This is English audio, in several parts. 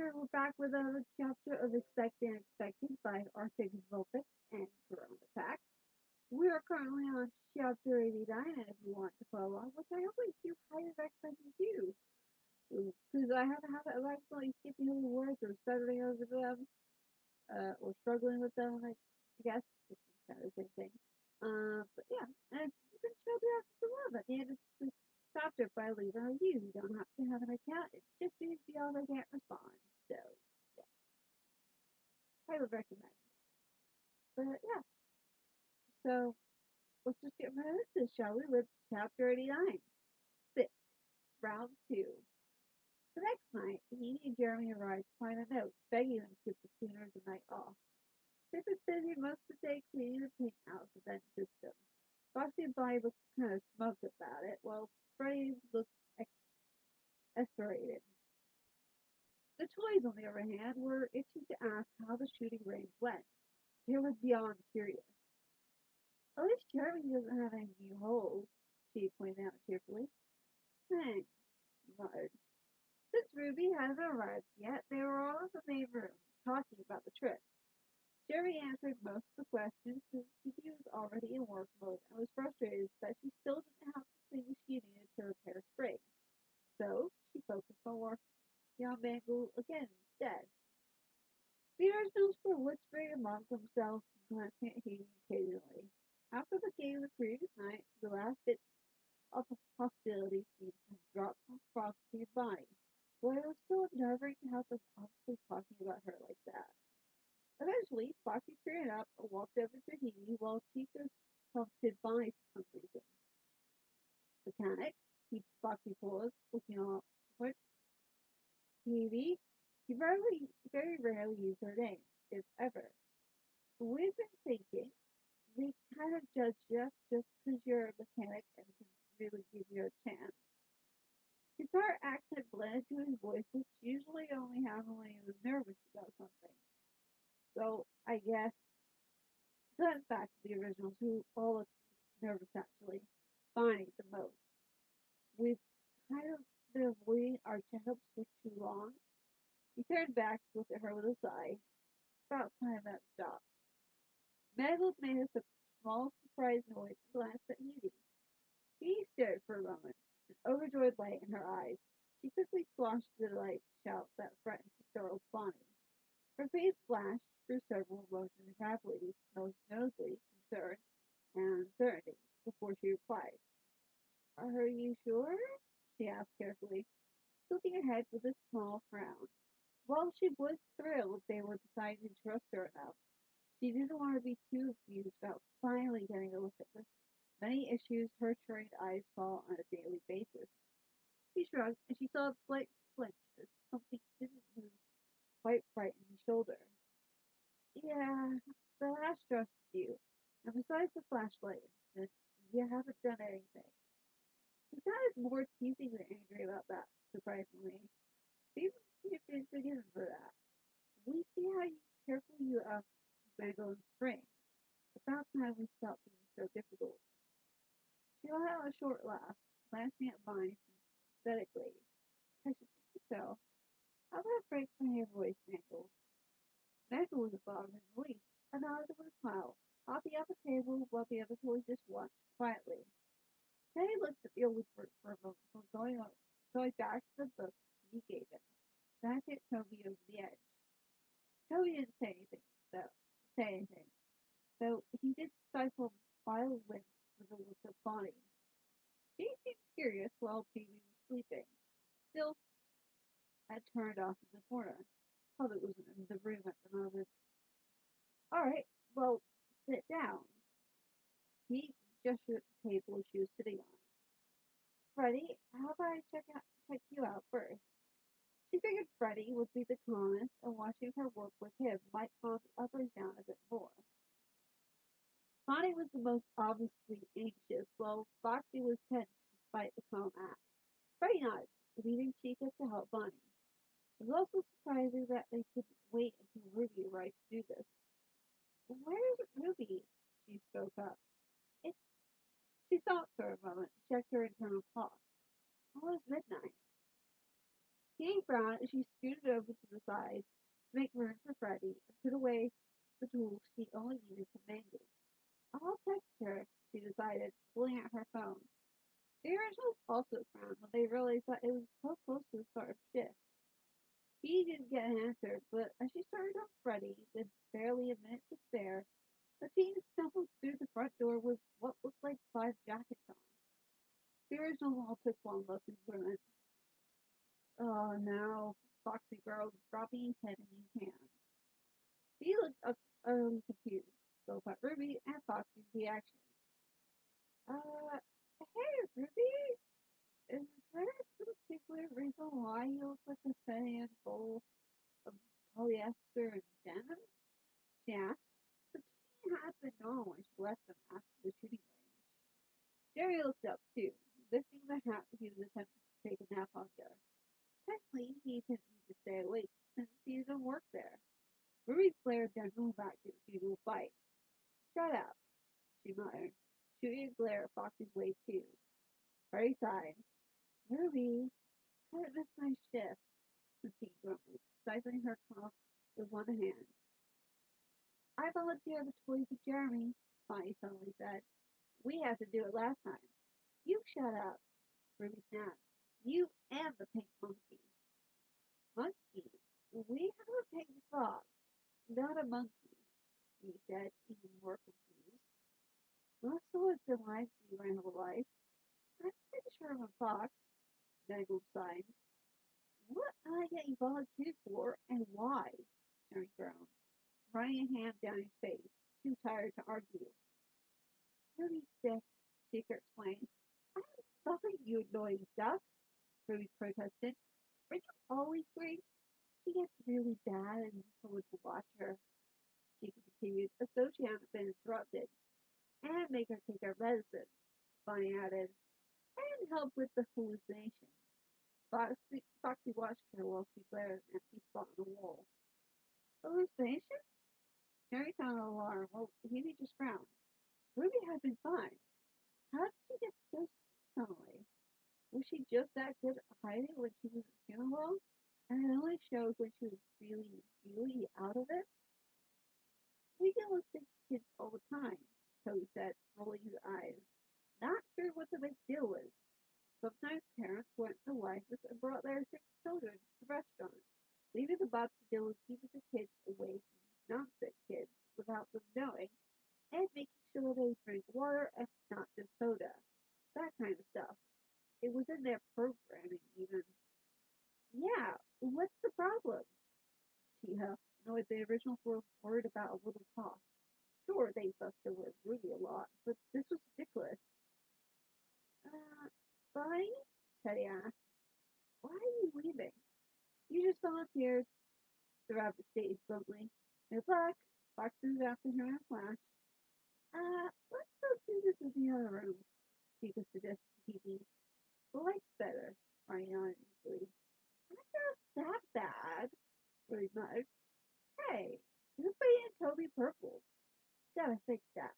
here. We're back with another chapter of Expected and Expected by Arctic Vulpix and Corona Pack. We are currently on chapter 89, and if you want to follow along, which I always do highly recommend you do, because I have a habit of accidentally skipping over words or stuttering over them, or struggling with them, I guess, which is kind of the same thing. But yeah, and you can show the after love at the end of this chapter by leaving a review. You don't have to have an account. It's just means the other can't respond. So yeah, I would recommend. But yeah, so let's just get right into this, shall we? With chapter 89, 6, round 2. The next night, he and Jeremy arrived to find a note begging them to give the cleaners a night off. They've been busy most of the day cleaning the paint out of the vent system. Foxy and Bonnie looked kind of smug about it, while Freddie looked exasperated. The toys, on the other hand, were itching to ask how the shooting range went. They were beyond curious. At least Jeremy doesn't have any new holes, she pointed out cheerfully. Thanks, he muttered. Since Ruby hadn't arrived yet, they were all in the main room, talking about the trip. Jeremy answered most of the questions since he was already in work mode and was frustrated that she still didn't have the things she needed to repair Spring. So she focused on working on Mangle again instead. The originals were whispering among themselves and glancing at Hedy occasionally. After the game the previous night, the last bit of hostility seemed to have dropped from Frosty and Bonnie, but it was still unnerving to have them honestly talking about her like that. Eventually, Foxy straightened up and walked over to Hedy while Chica comforted Bonnie for some reason. Mechanic, he Foxy paused, looking awkward. Hedy, he very rarely used her name, if ever. We've been thinking they kind of judge you just because you're a mechanic and can really give you a chance. His dark accent blended to his voice, which usually only happened when he was nervous about something. So I guess going back to the originals, who all looked nervous actually, Bonnie the most. We've kind of been avoiding our checkups for too long. He turned back to look at her with a sigh. About time that stopped. Megals made a small surprised noise and glanced at Hedy. He stared for a moment, an overjoyed light in her eyes. She quickly squashed the delight shout that threatened to startle Bonnie. Her face flashed through several emotions rapidly, most notably concern and uncertainty, before she replied. Are you sure? She asked carefully, tilting her head with a small frown. While she was thrilled they were deciding to trust her enough, she didn't want to be too confused about finally getting a look at the many issues her trained eyes saw on a daily basis. She shrugged, and she saw a slight flinch as something didn't move quite right in his shoulder. Yeah, the last trusted you. And besides the flashlight incident, you haven't done anything. He sounded more teasing than angry about that, surprisingly. Maybe she had been forgiven for that. We see how careful you Mango and Spring. About time we stopped being so difficult. She let out a short laugh, glancing at Bonnie sympathetically. I should say so. How about break my hair voice, Mangle? Mangle was above him relief, and nodded with a smile, hopping off the table while the other toys just watched quietly. Teddy looked at the old for a moment before going back to the book he gave him, glancing at Toby over the edge. Toby didn't say anything, though he did stifle violent wince with a look at Bonnie. She seemed curious while Phoebe was sleeping. Still, had turned off in the corner. Probably wasn't in the room at the moment. All right, well, sit down. He gestured at the table she was sitting on. Freddie, how about I check you out first? She figured Freddie would be the calmest, and watching her work with him might calm the others down a bit more. Bonnie was the most obviously anxious, while Foxy was tense despite the calm act. Freddie nodded, leading Chica to help Bonnie. It was also surprising that they couldn't wait until Ruby arrived to do this. Where's Ruby? She spoke up. It's She thought for a moment, checked her internal clock. Almost midnight. Kitty frowned as she scooted over to the side to make room for Freddie and put away the tools she only needed to Mandy. I'll text her, she decided, pulling out her phone. The originals also frowned when they realized that it was so close to the start of shift. She didn't get an answer, but as she started on Freddie with barely a minute to spare, the teen stumbled through the front door with what looked like 5 jackets on. The originals all took one look and grinned. Oh no, Foxy growled, dropping his head in his hands. He looked up confused, both at Ruby and Foxy's reaction. Hey, Ruby, is there a particular reason why you look like a sand bowl of polyester and denim? She asked. The teen had been gone when she left them after the shooting range. Jerry looked up too, lifting the hat he was attempting to take a nap under. Technically, he didn't need to stay awake since he didn't work there. Ruby glared then moved back to his usual fight. Shut up, she muttered, shooting a glare at Foxy's way too. Harry sighed. Ruby, I haven't missed my shift, the teen grumbled, stifling her cough with one hand. I volunteered the toys to Jeremy, Bonnie suddenly said. We had to do it last time. You shut up, Ruby snapped. You and the pink monkey. Monkey? We have a pink fox, not a monkey, he said, even more confused. Most of us been lied to my whole life. I'm pretty sure I'm a fox, Dangle sighed. What am I getting volunteered for, and why? Jerry groaned, running a hand down his face, too tired to argue. Ruby sick, Secret explained. I'm stopping you annoying duck, Ruby protested. Are you always green? She gets really bad and needs someone to watch her, she continued, as though she hadn't been interrupted. And make her take her medicine, Bonnie added, and help with the hallucination. Foxy watched her while she glared at an empty spot on the wall. Hallucination? Jerry sounded alarmed. Well, he just frowned. Ruby had been fine. How did she get so sick suddenly? Was she just that good at hiding when she was at funeral? And it only showed when she was really, really out of it? We deal with sick kids all the time, Toby said, rolling his eyes. Not sure what the big deal was. Sometimes parents went to licensed and brought their sick children to the restaurant, leaving the boss to deal with keeping the kids away from non-sick kids without them knowing, and making sure they drink water and not just soda. That kind of stuff. It was in their programming, even. Yeah, what's the problem? She huffed, annoyed the originals were worried about a little cough. Sure, they busted with Ruby a lot, but this was ridiculous. Uh, Bonnie? Teddy asked. Why are you leaving? You just volunteered, the rabbit stated bluntly. Good luck. Fox was after her in a flash. Let's go do this in the other room, Chica suggested to Hedy. The light's better, Barney nodded easily. Not that bad, Ruby muttered. Hey, who painted Toby purple? Gotta fix that.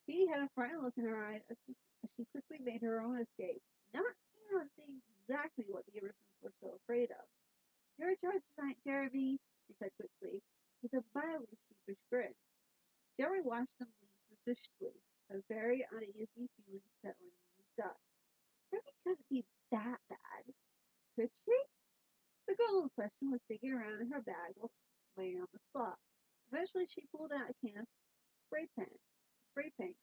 She had a frightened look in her eyes as she quickly made her own escape, not keen on seeing exactly what the originals were so afraid of. You're in charge tonight, Jeremy, she said quickly, with a mildly sheepish grin. Jeremy watched them leave suspiciously, a very uneasy feeling settling in his gut. Jeremy couldn't be that bad, could she? The girl in question was digging around in her bag while laying on the spot. Eventually, she pulled out a can of spray paint.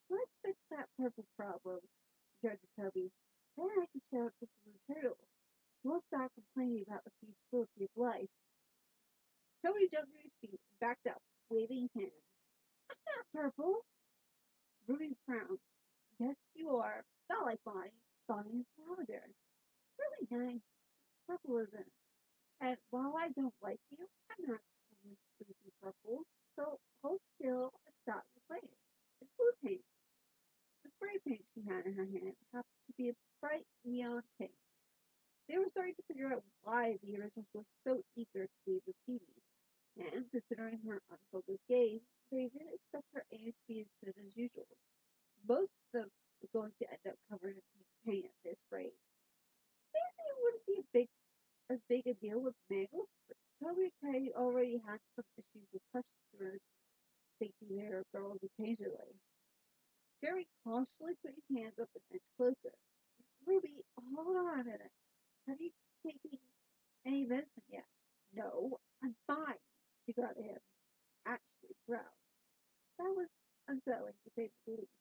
Let's fix that purple problem, suggested Toby. Then I can show it to the blue turtle. We'll stop complaining about the futility of life. Toby jumped to his feet and backed up, waving his hand. I'm not purple. Ruby frowned. Yes, you are. Not like Bonnie. Bonnie is lavender. Really nice. Purple isn't. And while I don't like you, I'm not totally sleepy purple. So hold still and stop complaining. It's blue paint. The spray paint she had in her hand happened to be a bright neon pink. They were starting to figure out why the originals were so eager to leave with Hedy, and considering her unfocused gaze, they didn't expect her aim to be as good as usual. Most of them were going to end up covered in pink paint at this rate. Maybe it wouldn't be a big a deal with Mangles, but Toby and Teddy already had some issues with customers thinking they were girls occasionally. Jerry cautiously put his hands up an inch closer. Ruby, hold on a minute. Have you taken any medicine yet? No, I'm fine. She got him, actually proud. That was unsettling to say the least.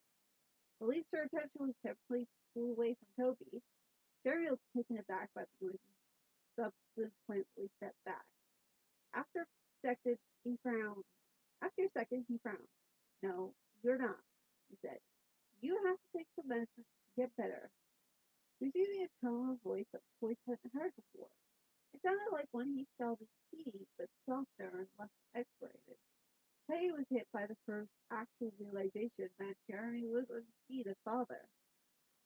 At least her attention was temporarily pulled away from Toby. Jerry was taken aback by the noise and subsequently stepped back. After a second, he frowned. After a second, he frowned. No, you're not, he said. You have to take some medicine to get better. He was using a tone of voice that Toys hadn't heard before. It sounded like when he spelled his T, but softer and less explorated. Teddy was hit by the first actual realization that Jeremy was indeed a father.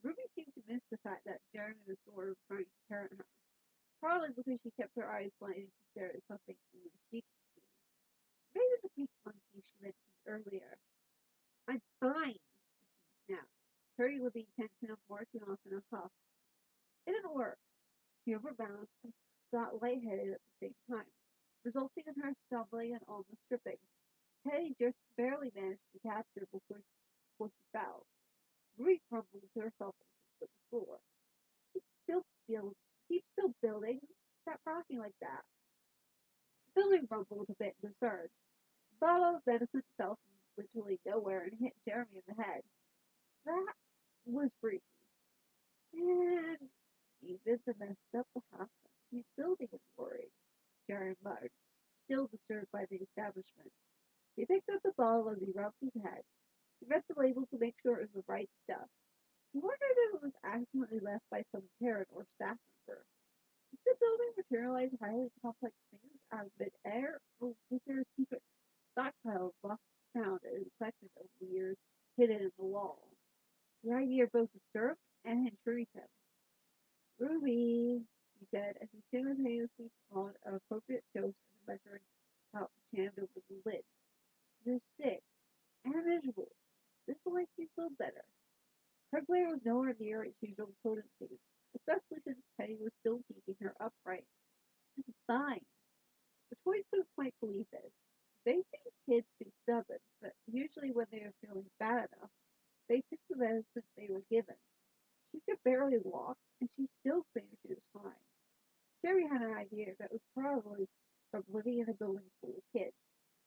Ruby seemed to miss the fact that Jeremy was sort of trying to parent her, partly because she kept her eyes slanted to stare at something only she could see. Maybe the pink monkey she mentioned earlier. I'm fine, she snapped, hurried with the intention of marching off in a huff. It didn't work. She overbalanced and got lightheaded at the same time, resulting in her stumbling and almost tripping. Teddy just barely managed to catch her before she fell. Ruby crumbled to herself and kicked to the floor. Keep still, build, keep still building. Stop rocking like that. The building rumbled a bit in the surge. The bottle of medicine fell from literally nowhere and hit Jeremy in the head. That was freaky. And even the messed up the half empty building is worried. Jeremy muttered, still disturbed by the establishment. He picked up the bottle as he rubbed his head. He read the label to make sure it was the right stuff. He wondered if it was accidentally left by some parent or staff member. Did the building materialize highly complex things out of mid-air, or was there a secret stockpile of lost sound and collection of weird hidden in the wall? The idea both disturbed and intrigued him. Ruby, he said as he simultaneously called an appropriate dose in the measuring cup jammed over the lid. You're sick and miserable. This will make you feel better. Her glare was nowhere near its usual potency, especially since Teddy was still keeping her upright. This is fine. The toys couldn't quite believe this. They think kids be stubborn, but usually when they are feeling bad enough, they took the medicine they were given. She could barely walk, and she still claimed she was fine. Jerry had an idea that was probably from living in a building full of kids.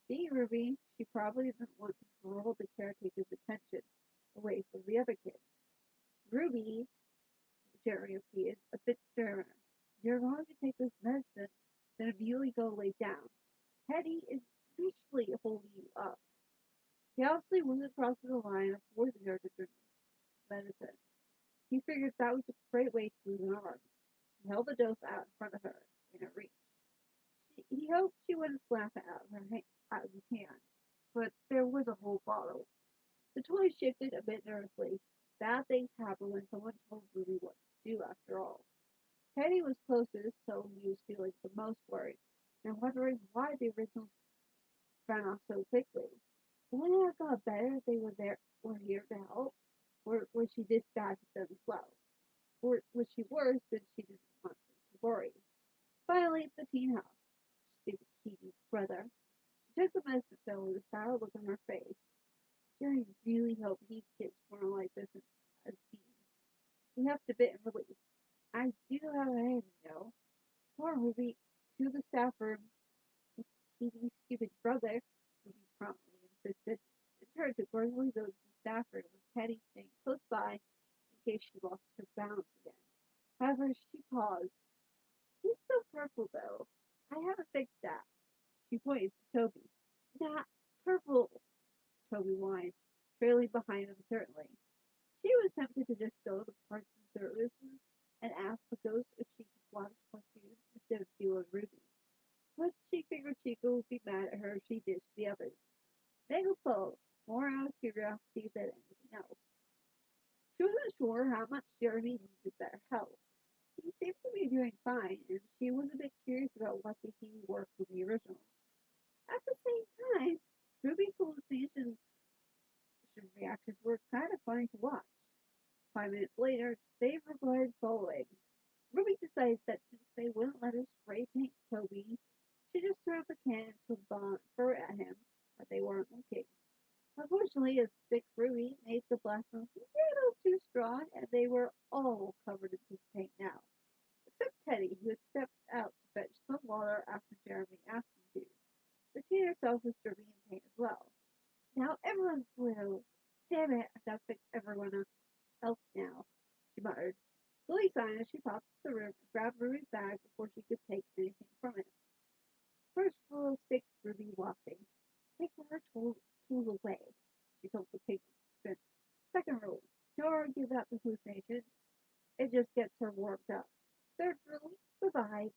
Being Ruby, she probably didn't want to draw the caretaker's attention away from the other kids. Ruby, Jerry repeated, a bit sterner. You're going to take this medicine, then immediately go lay down. Hedy is literally holding you up. He obviously wasn't crossing the line of forcing her to drink medicine. He figured that was a great way to lose an arm. He held the dose out in front of her, in her reach. He hoped she wouldn't slap it out of his hand, but there was a whole bottle. The toy shifted a bit nervously. Bad things happen when someone told Ruby what to do, after all. Teddy was closest, so he was feeling the most worried, and wondering why the originals ran off so quickly. When it got better, they were here to help, or was she dispatched them as well? Or was she worse than she didn't want them to worry? Finally, the teen house. Stupid Kiwi's brother. She took the medicine pill with a sour look on her face. Jerry really hoped these kids weren't like this as teens. He huffed a bit in relief. I do have a hand, you know. Poor Ruby, to the staff room. It's Kiwi's stupid brother, Ruby promptly insisted, and turned to grudgingly go to the staff room with Teddy staying close by in case she lost her balance again. However, she paused. He's so purple, though. I haven't fixed that. She pointed to Toby. That purple, Toby whined, trailing behind him certainly. She was tempted to just go to parts and services and ask the ghost if she could wash more shoes instead of deal with Ruby. But she figured Chico would be mad at her if she ditched the others. Megan followed, more out of curiosity than anything else. She wasn't sure how much Jeremy needed their help. He seemed to be doing fine, and she was a bit curious about watching him work with the originals. At the same time, Ruby's hallucinations reactions were kind of funny to watch. 5 minutes later, they replied following. Ruby just decided that since they wouldn't let her spray paint Toby, she just threw up a can into a bomb, threw it at him, but they weren't looking. Unfortunately, a thick Ruby made the blast a little too strong, and they were all covered in his paint now, except Teddy, who had stepped out to fetch some water after Jeremy asked him to. But she herself was dripping in paint as well. Now everyone's blue. Damn it, I've got to fix everyone else now, she muttered. Lily sighed as she popped into the room and grabbed Ruby's bag before she could take anything from it. First rule of 6, Ruby watching. Take her tools away, she told the pigment. Second rule, don't argue about the hallucination. It just gets her warmed up. Third rule, goodbye.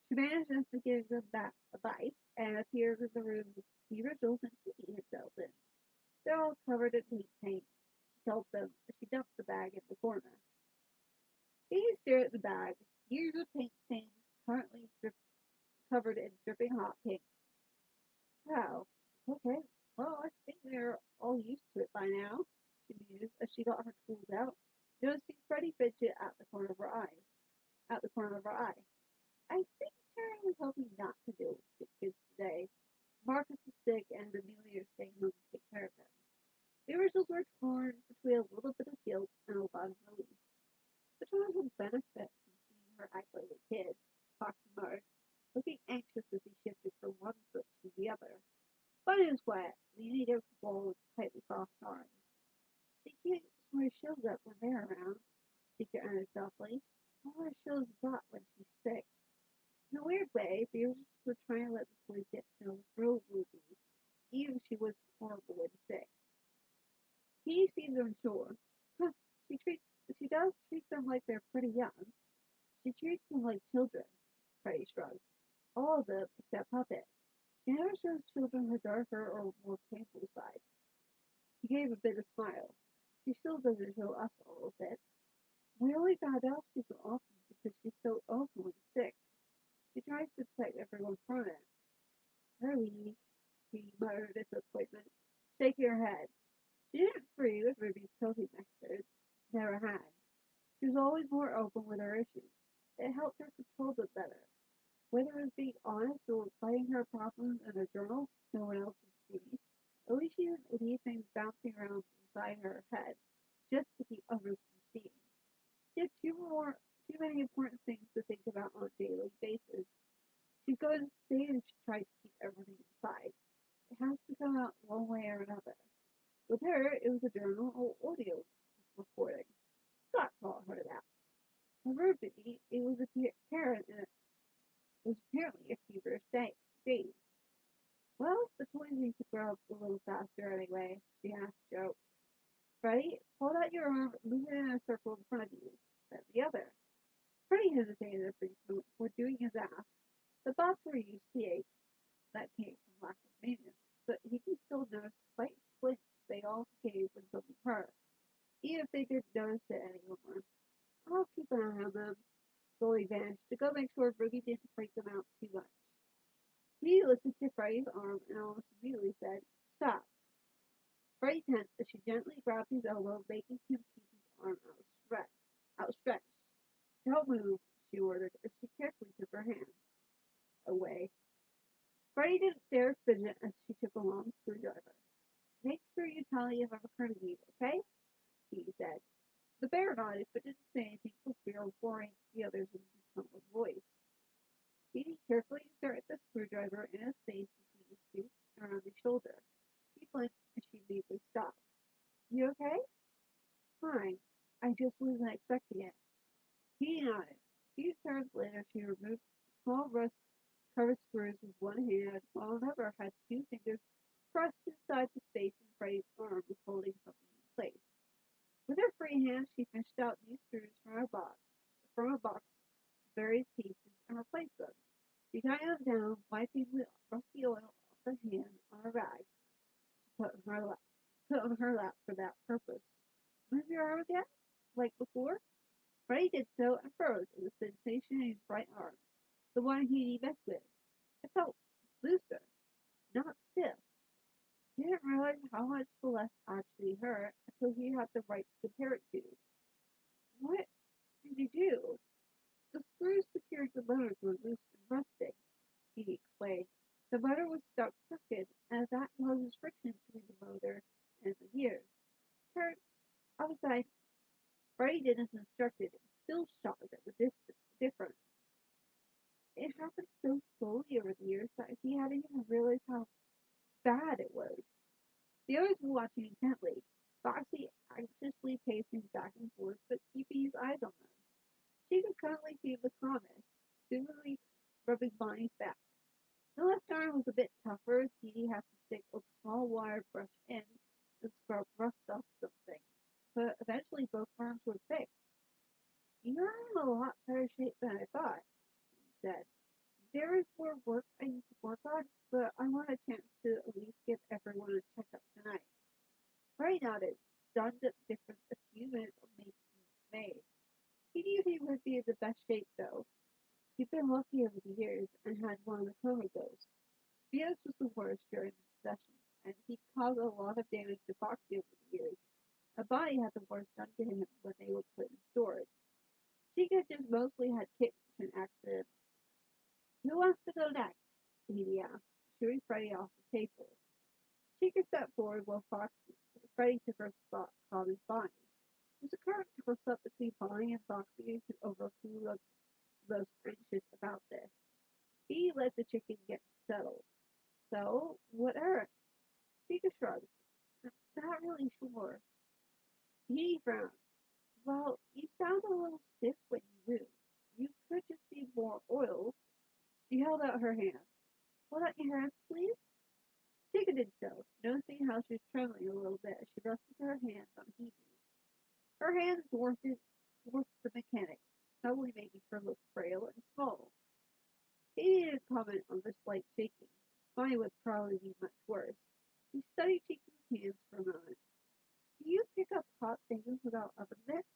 She manages to give them back a bite and appears in the room with the originals and Hedy himself in. They're all covered in paint. She told them as she dumped the bag in the corner. Hedy stared at the bag. Years of paint stains currently covered in dripping hot pink. Wow. Okay. Well, I think they're all used to it by now, she mused as she got her tools out, noticing Freddie fidget at the corner of her eye. I think Terry was hoping not to deal with the kids today. Marcus is sick and Amelia is staying home to take care of him. The originals were torn between a little bit of guilt and a lot of relief. The child would benefit from seeing her act like a kid, Foxy muttered, looking anxious as he shifted from one foot to the other. Bunny was wet, leaning against the wall with tightly crossed arms. She keeps her shields up when they're around, Secret added softly. All her shields got when she's sick. In a weird way, the originals were trying to let the boys get to know real Ruby, even if she was horrible and sick. He seems unsure. Huh, she does treat them like they're pretty young. She treats them like children, Freddie shrugged. All of them except Puppet. She never shows children her darker or more painful side. He gave a bitter smile. She still doesn't show us a little bit. We only found out she's so awful because she's so openly sick. She tries to protect everyone from it. Hurry, he muttered in disappointment, shaking her head. She didn't agree with Ruby's coping methods. Never had. She was always more open with her issues. It helped her control them better. Whether it was being honest or fighting her problems in a journal no one else would see, at least she didn't leave things bouncing around inside her head just to keep others from seeing. She had too many important things to think about on a daily basis. She'd go to state and she tried to keep everything inside. It has to come out one way or another. With her, it was a journal or audio recording. Scott taught her that. For Ruby, it was a parent and it was apparently a feverish day. Well, the toys need to grow up a little faster anyway, she asked Joe. Freddie, hold out your arm, move it in a circle in front of you. Then the other. Freddie hesitated a brief moment before doing his ass. The thoughts were used to the ache that came from lack of maintenance, but he could still notice the slight flinch they all gave when something hurt, even if they didn't notice it anymore. I'll keep an eye on them, Zoe vanished to go make sure Ruby didn't freak them out too much. He listened to Freddie's arm and almost immediately said, Stop. Freddie tensed as she gently grabbed his elbow, making him keep his arm outstretched. Don't move, she ordered as she carefully took her hand away. Freddie didn't dare fidget as she took a long screwdriver. Make sure you tell me if I'm hurting you, okay? He said. The bear nodded but didn't say anything for fear of boring the others with his tone of voice. He carefully inserted the screwdriver in his face between his tooth and around his shoulder. He flinched and she immediately stopped. You okay? Fine. I just wasn't expecting it. He nodded. A few turns later, she removed small rust-covered screws with one hand, while another had two fingers pressed inside the space in Freddie's arm was holding something in place. With her free hand, she fished out new screws from a box of various pieces, and replaced them. She tied them down, wiping the rusty oil off her hand on a rag put on her lap for that purpose. Move your arm again, like before? Freddie did so and froze at the sensation in his right arm, the one he'd messed with. It felt looser, not stiff. He didn't realize how much the left actually hurt until he had the right to compare it to. What did you do? The motors were loose and rusting, he explained. The motor was stuck crooked, and that causes friction between the motor and the gears. Turn outside. Freddie did as instructed, still shocked at the difference. It happened so slowly over the years that he hadn't even realized how bad it was. The others were watching intently, Foxy anxiously pacing back and forth but keeping his eyes on them. She could cuddly see the comments, soothingly rubbing Bonnie's back. The left arm was a bit tougher as Hedy had to stick a small wire brush in and scrub rust off something, but eventually both arms were fixed. You're in a lot better shape than I thought, he said. There is more work I need to work on, but I want a chance to at least give everyone a checkup tonight. Ray nodded, stunned at the difference a few minutes of making made. He knew he would be in the best shape, though. He'd been lucky over the years and had one of the coma ghosts. Venus was the worst during the session, and he'd caused a lot of damage to Foxy over the years. A body had the worst done to him when they were put in storage. Chica just mostly had kitchen accidents. Who wants to go next? He asked, shooing Freddie off the table. Chica stepped forward while Freddie took her spot, calming Bonnie. There's a current toss-up between Bonnie and Foxy over who was most anxious about this. He let the chicken get settled. So, what errand? Chica shrugged. Not really sure. He frowned. Well, you sound a little stiff when you move. You could just need more oil. She held out her hand. Hold out your hands, please. Chica did so, noticing how she was trembling a little bit as she rested her hands on Hedy's. Her hands dwarfed the mechanic, suddenly making her look frail and small. He didn't comment on the slight shaking. Mine would probably be much worse. He studied Chica's hands for a moment. Do you pick up hot things without oven mitts?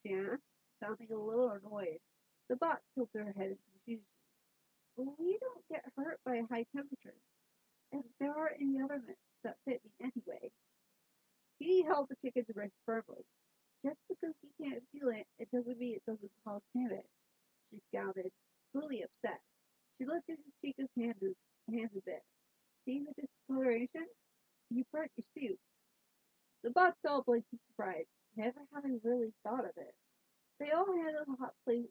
She asked, sounding a little annoyed. The bot tilted her head in confusion. We don't get hurt by high temperatures, and there aren't any other mitts that fit me anyway. He held the chicken's wrist firmly. Just because he can't feel it, it doesn't mean it doesn't cause damage. She scouted, clearly upset. She lifted Chica's hands a bit. See the discoloration? You burnt your suit. The bots all blinked in surprise, never having really thought of it. They all handled the hot plates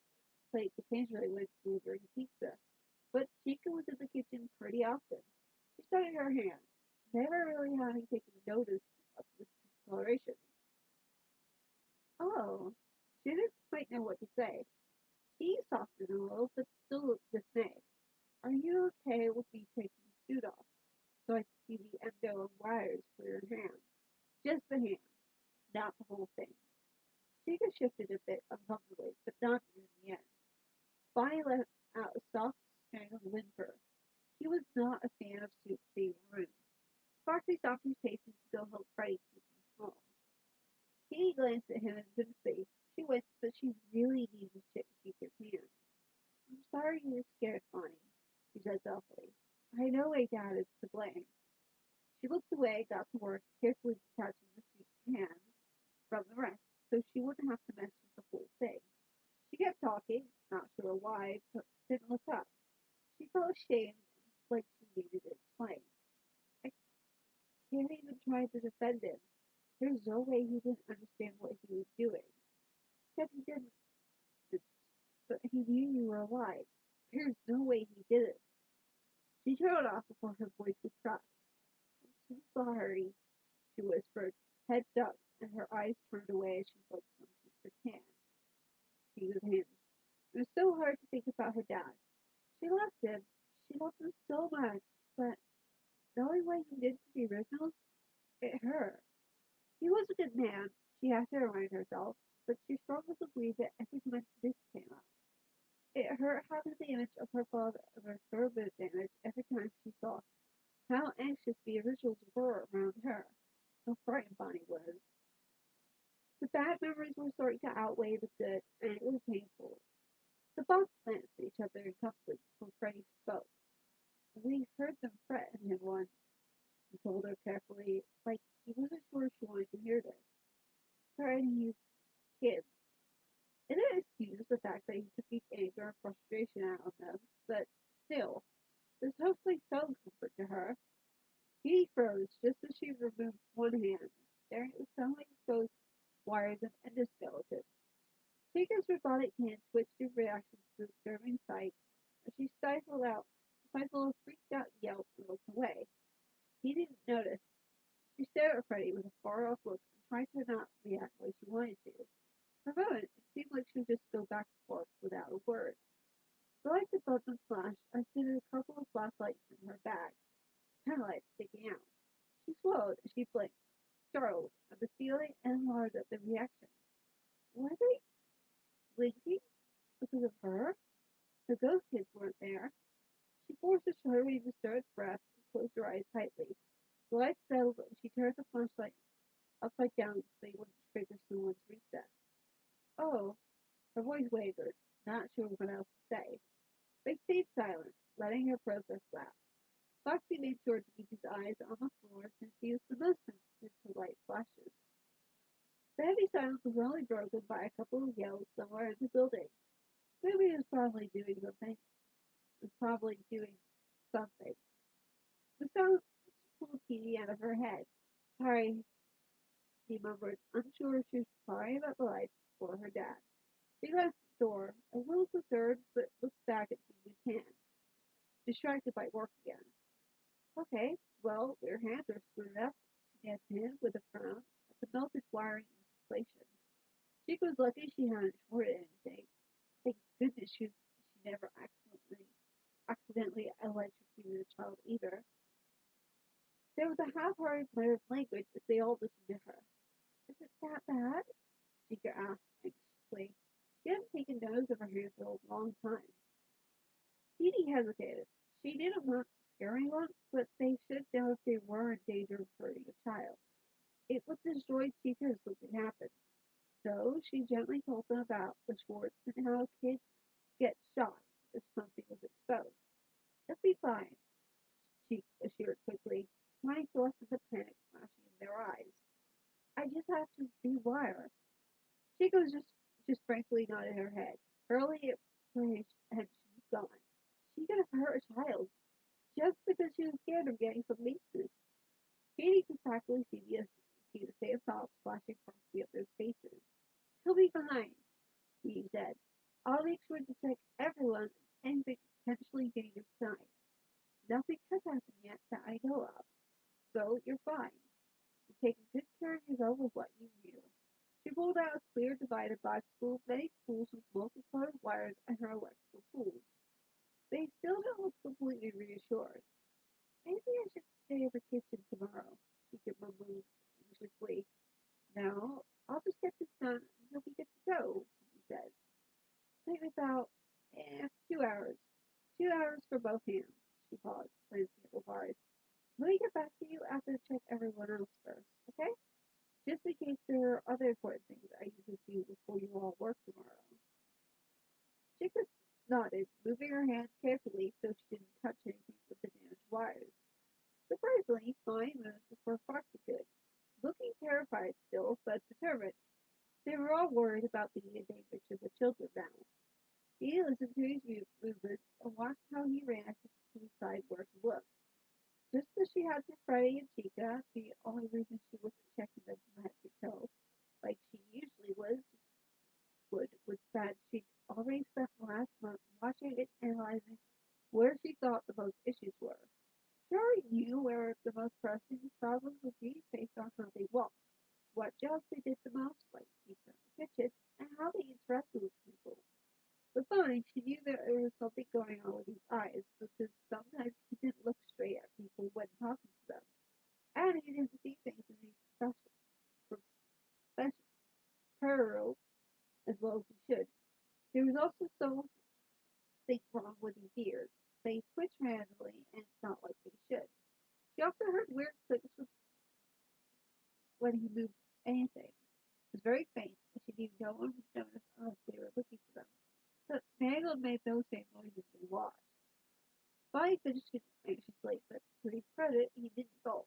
occasionally when delivering pizza, but Chica was in the kitchen pretty often. She studied her hand, never really having taken notice of this discoloration. Oh, she didn't quite know what to say. He softened a little, but still looked dismayed. Are you okay with me taking the suit off, so I can see the endo and wires for your hand? Just the hand, not the whole thing. Chica shifted a bit uncomfortably, but not in the end. Bonnie let out a soft, strangled whimper. He was not a fan of suits being ruined. Foxy stopped his pacing to go help Freddie keep him calm. He glanced at him in sympathy. She wished that she really needed to shake Chica's hand. I'm sorry you were scared, Bonnie, she said softly. I know my dad is to blame. She looked away, got to work, carefully detaching the suit's hands from the rest, so she wouldn't have to mess with the whole thing. She kept talking, not sure why, but didn't look up. She felt ashamed, like she needed to explain. I can't even try to defend him. There's no way he didn't understand what he was doing. He said he didn't, but he knew you were alive. There's no way he did it. She trailed off before her voice was crushed. I'm so sorry, she whispered, head ducked, and her eyes turned away as she focused on Chica's hand. Chica's hand. It was so hard to think about her dad. She loved him. She loved him so much, but knowing what he did to the originals, it hurt. He was a good man, she had to remind herself, but she struggled to believe it every time this came up. It hurt having the image of her father further damaged every time she saw how anxious the originals were around her, how frightened Bonnie was. The bad memories were starting to outweigh the good, and it was painful. The bots glanced at each other in comfort before Freddie spoke. We heard them threaten him once, he told her carefully, like he wasn't sure she wanted to hear this. Threatening his kids. It didn't excuse the fact that he took his anger and frustration out on them, but still, this hopefully some comfort to her. He froze just as she removed one hand, staring at the suddenly exposed wires and endoskeleton. Chica's robotic hand twitched in reaction to the disturbing sight, and she stifled a freaked out yelp and looked away. He didn't notice. She stared at Freddie with a far-off look and tried to not react the way she wanted to. For a moment, it seemed like she would just go back and forth without a word. The lights above them flashed. I stood a couple of flashlights in her bag, headlights sticking out. She swallowed as she blinked, startled at the feeling and enlarged at the reaction. Were they blinking because of her? The ghost kids weren't there. She forced a shortly disturbed breath and closed her eyes tightly. The lights settled and she turned the flashlight upside down so they wouldn't trigger someone's reset. Oh, her voice wavered, not sure what else to say. They stayed silent, letting her process that. Foxy made sure to keep his eyes on the floor since he was the most sensitive to light flashes. The heavy silence was only broken by a couple of yells somewhere in the building. Ruby was probably doing something. The sound pulled Hedy out of her head. Sorry, she murmured, unsure if she was sorry about the lights or her dad. She left the door, a little concerned, but looked back at Hedy's hand, distracted by work again. Okay, well, your hands are screwed up, she answered with a frown at the melted wiring installation. She was lucky she hadn't shorted anything. Thank goodness she never accidentally electrocuted a child either. There was a half-hearted mutter of language as they all listened to her. Is it that bad? Chica asked anxiously. She hadn't taken notice of her hands for a long time. Edie hesitated. She didn't want to scare anyone, but they should know if they were in danger of hurting a child. It would destroy Chica if something happened. So she gently told them about the Schwartz and how kids get shot if something was exposed. It'll be fine, she assured quickly, trying to lessen the panic flashing in their eyes. I just have to rewire. Chico just frankly nodded her head. Early apprehension gone. She could have hurt a child just because she was scared of getting some leeches. Katie could practically see the same thoughts flashing across the others' faces. He'll be fine, he said. I'll make sure to check everyone and anything potentially dangerous tonight. Nothing has happened yet that I know of, so you're fine. You're taking good care of yourself with what you knew. She pulled out a clear divider box full of many spools with multicolored wires and her electrical tools. They still don't look completely reassured. Maybe I should stay in the kitchen tomorrow, she could murmur anxiously. No, I'll just get this done and you'll be good to go, he said. Maybe about 2 hours. 2 hours for both hands, she paused, glancing at the bars. Let me get back to you after I check everyone else first, okay? Just in case there are other important things I need to do before you all work tomorrow. Chica nodded, moving her hands carefully so she didn't touch anything with the damaged wires. Surprisingly, fine moves before Foxy could. Looking terrified still, but determined, they were all worried about being a danger to the children now. He listened to his movements and watched how he reacted to decide where to look. Just as she had for Freddie and Chica, the only reason she wasn't checking them from head to toe, like she usually was that she'd already spent the last month watching and analyzing where she thought the most issues were. She already knew where the most pressing problems would be based on how they walked, what jobs they did the most, like Chica in the kitchen, and how they interacted with people. But fine, she knew there was something going on with his eyes, because sometimes he didn't look straight at people when talking to them, and he didn't see things in these professional parallels as well as he should. There was also something wrong with his ears. They twitch randomly and not like they should. She also heard weird clicks when he moved anything. It was very faint, and she knew no one would notice unless they were looking for them. But Nagel made those same noises a lot. Bonnie finished it anxiously, but to his credit, he didn't gulp.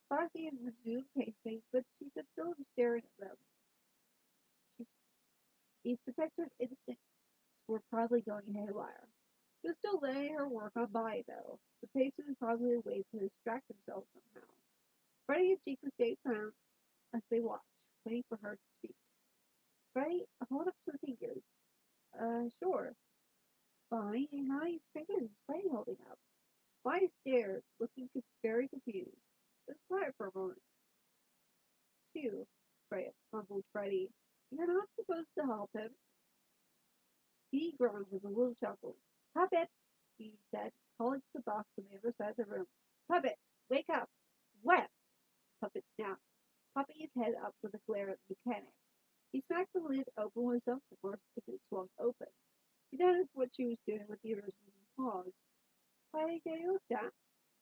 Foxy had resumed pacing, but she could still be staring at them. She These protective instincts were probably going haywire. She was still letting her work on Bonnie, though. The patient was probably a way to distract themselves somehow. Freddie and Chica stayed around as they watched, waiting for her to speak. Freddie, hold up some fingers. Sure. Bonnie, how many fingers is Freddie holding up? Bonnie stared, looking very confused. It was quiet for a moment. Two, mumbled Freddie. You're not supposed to help him. He groaned with a little chuckle. Puppet, he said, calling to the box on the other side of the room. Puppet, wake up. What? Puppet snapped, popping his head up with a glare at the mechanic. He smacked the lid open with some force as it swung open. He noticed what she was doing with the original paws. Why are you with that?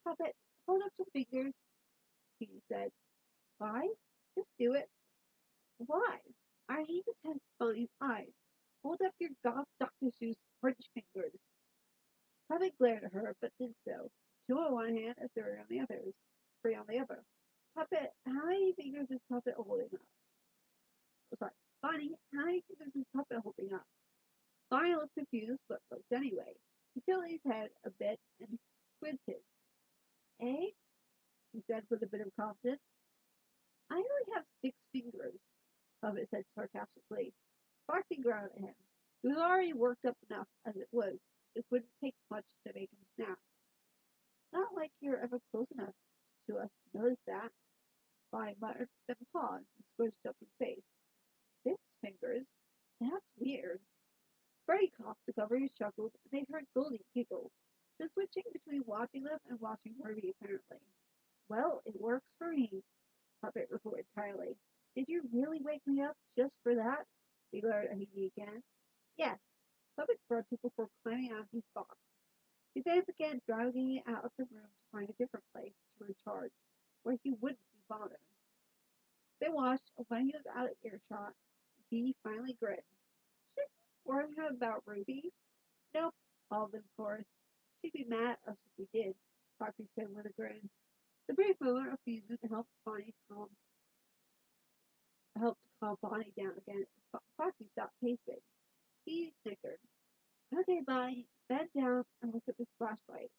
Puppet, hold up some fingers, he said. Why? Just do it. Why? I need to test Bonnie's eyes. Hold up your goth Dr. Seuss French fingers. Puppet glared at her, but did so. Two on one hand and three on the other. Puppet, how many fingers is Puppet holding up? Oh, sorry. Bonnie, how many fingers is Puppet holding up? Bonnie looked confused, but looked anyway. He tilted his head a bit and squinted. Eh? He said with a bit of confidence. I only have 6 fingers, Puppet said sarcastically. Foxy growled at him. He was already worked up enough as it was. It wouldn't take much to make him snap. Not like you're ever close enough to us to notice that. Bonnie muttered, then paused and squished up his face. 6 fingers? That's weird. Freddie coughed to cover his chuckles, and they heard Goldie giggle. She was switching between watching them and watching Herbie, apparently. Well, it works for me, Puppet reported tiredly. Did you really wake me up just for that? He glared at Hedy again. Yes. Puppet grunted before climbing out of his box. He then began dragging it out of the room to find a different place to recharge, where he wouldn't be bothered. They watched, and when he was out of earshot, he finally grinned. Should we warn him about Ruby? Nope, all of them chorused. She'd be mad at us if we did, Foxy said with a grin. The brief moment of amusement helped calm Bonnie down again. Foxy stopped pacing. He snickered. Okay, Bonnie, bend down and look at this flashlight.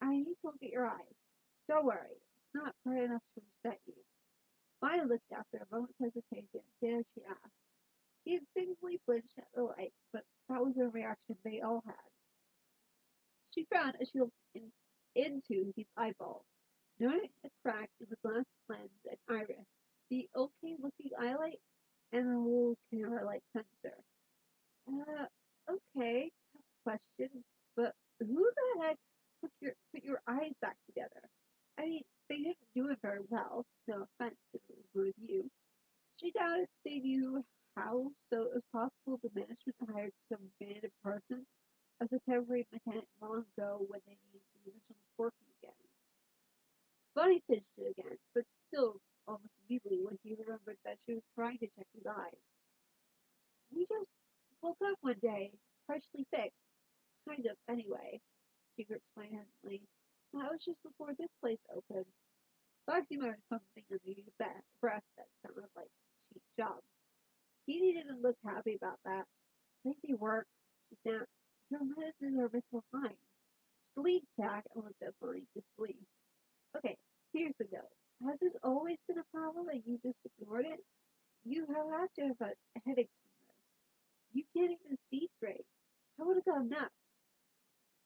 I need to look at your eyes. Don't worry, it's not bright enough to upset you. Bonnie looked after a moment's hesitation. Then she asked. He instinctively blinched at the light, but that was a reaction they all had. She frowned as she looked into his eyeball, noting a crack in the glass lens and iris, the okay-looking eyelight, and a little camera-like sensor. Okay, tough question, but who the heck put your eyes back together? I mean, they didn't do it very well. No offense to one of you. She doubted they knew how, so it was possible the management hired some random person as a temporary mechanic long ago when they needed the originals working again. Bunny fidgeted again, but still almost immediately when he remembered that she was trying to check his eyes. We just woke up one day, partially fixed. Kind of, anyway, she explained hesitantly. That was just before this place opened. Foxy muttered something under his breath that sounded like a cheap job. He didn't look happy about that. Lazy work, she snapped. Your medicines are misaligned. She leaned back and looked at Bonnie disbelief. Okay, seriously though, has this always been a problem and you just ignored it? You have had to have had headaches from this. You can't even see straight. I would have gone nuts.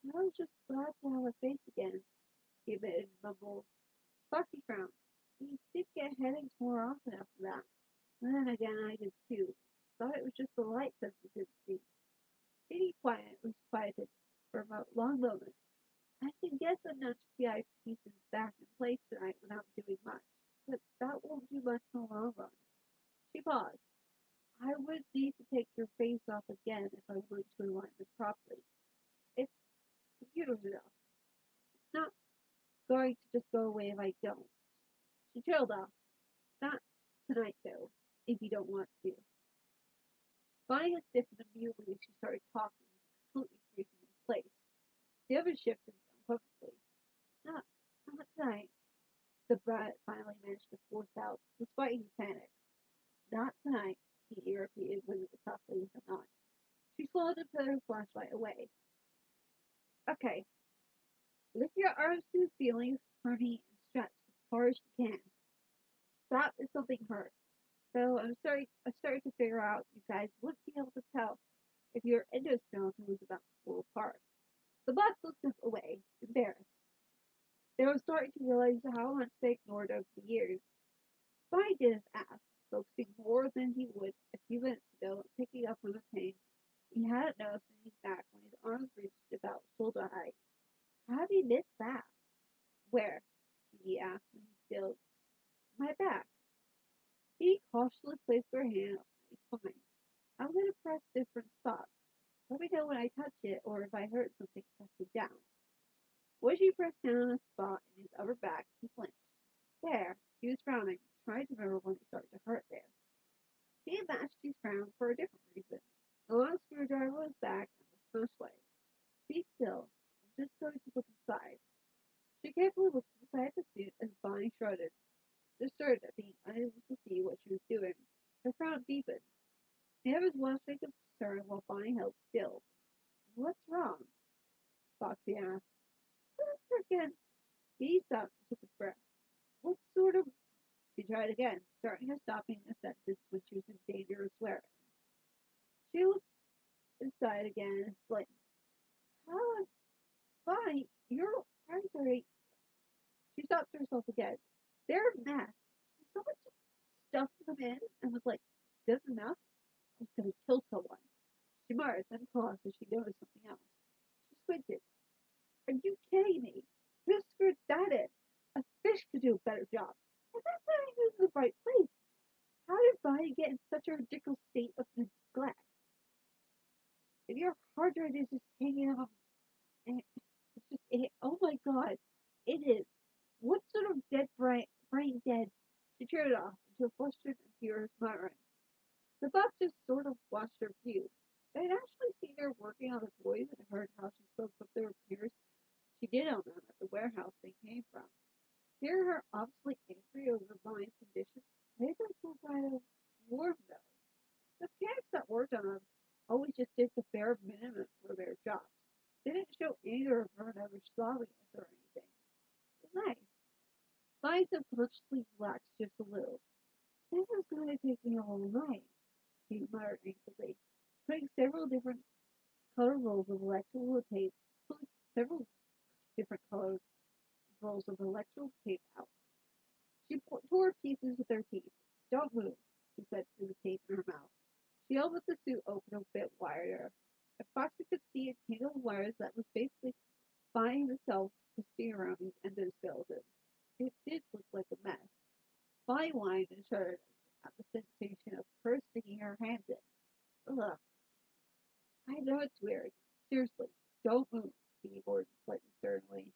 I was just glad to have a face again, he admitted and mumbled. Foxy frowned. He did get headaches more often after that. And then again I did too. Thought it was just the light sensitivity. Hedy was quieted for a long moment. I can get the nuts PI pieces back in place tonight without doing much, but that won't do much in the long run. She paused. I would need to take your face off again if I wanted to align them properly. It's computers enough. It's not going to just go away if I don't. She trailed off. Not tonight, though, if you don't want to. Bonnie had stiffened immediately as she started talking, completely freezing in place. The others shifted uncomfortably. Not tonight, the brat finally managed to force out, despite his panic. Not tonight. he repeated when it was softly with a nod. She swallowed and put her flashlight away. Okay, lift your arms to the ceiling for me and stretch as far as you can. Stop if something hurts. So I started to figure out you guys wouldn't be able to tell if your endoskeleton was about to fall apart. The box looked away, embarrassed. They were starting to realize how much they ignored over the years. Spy didn't ask, focusing more than he would a few minutes ago and picking up on the pain he hadn't noticed in his back when his arms reached about shoulder height. How did he miss that? Where? He asked when he still my back. He cautiously placed her hand on my spine. I'm going to press different spots. Let me know when I touch it or if I hurt something pressing down. When she pressed down on a spot in his upper back, he flinched. There. He was frowning, trying to remember when it started to hurt there. He matched his frown for a different reason. The long screwdriver was back and the flashlight. Be still. I'm just going to look inside. She carefully looked inside the suit as Bonnie shrugged, disturbed at being unable to see what she was doing. Her frown deepened. There was one shake of concern while Bonnie held still. What's wrong? Foxy asked. Again. He stopped and took a breath. What sort of... She tried again, starting her stopping a sentence when she was in danger of swearing. She looked inside again and explained. How Bonnie, your eyes are... She stopped herself again. They're a mess. Someone just stuffed them in and was like, good enough? I was going to kill someone. She muttered, then paused as she noticed something else. She squinted. Are you kidding me? Who screwed that in? A fish could do a better job. And that's not even in the right place. How did Bonnie get in such a ridiculous state of neglect? If your hard drive is just hanging out, and it's just, oh my god, it is. What sort of dead brain dead? She turned it off into a flustered and furious muttering. The box just sort of watched her view. They had actually seen her working on the toys and heard how she spoke of their peers. She did on them at the warehouse they came from. Hear her obviously angry over Bonnie's condition made them feel kind of warm though. The mechanics that worked on them always just did the bare minimum for their jobs. They didn't show anger or burn over sloppiness or anything. It was nice. Bonnie subconsciously relaxed just a little. This is going to take me all night, he muttered anxiously, putting several different color rolls of electrical tape, pulling several different colors rolls of electrical tape out. She tore pieces with her teeth. Don't move, she said through the tape in her mouth. She opened the suit open a bit wider. If Foxy could see a tangle of wires that was basically binding itself twisting around these endoskeletons. It did look like a mess. Bonnie whined and shuddered at the sensation of her sticking her hands in. Ugh. I know it's weird. Seriously, don't move, he ordered slightly sternly.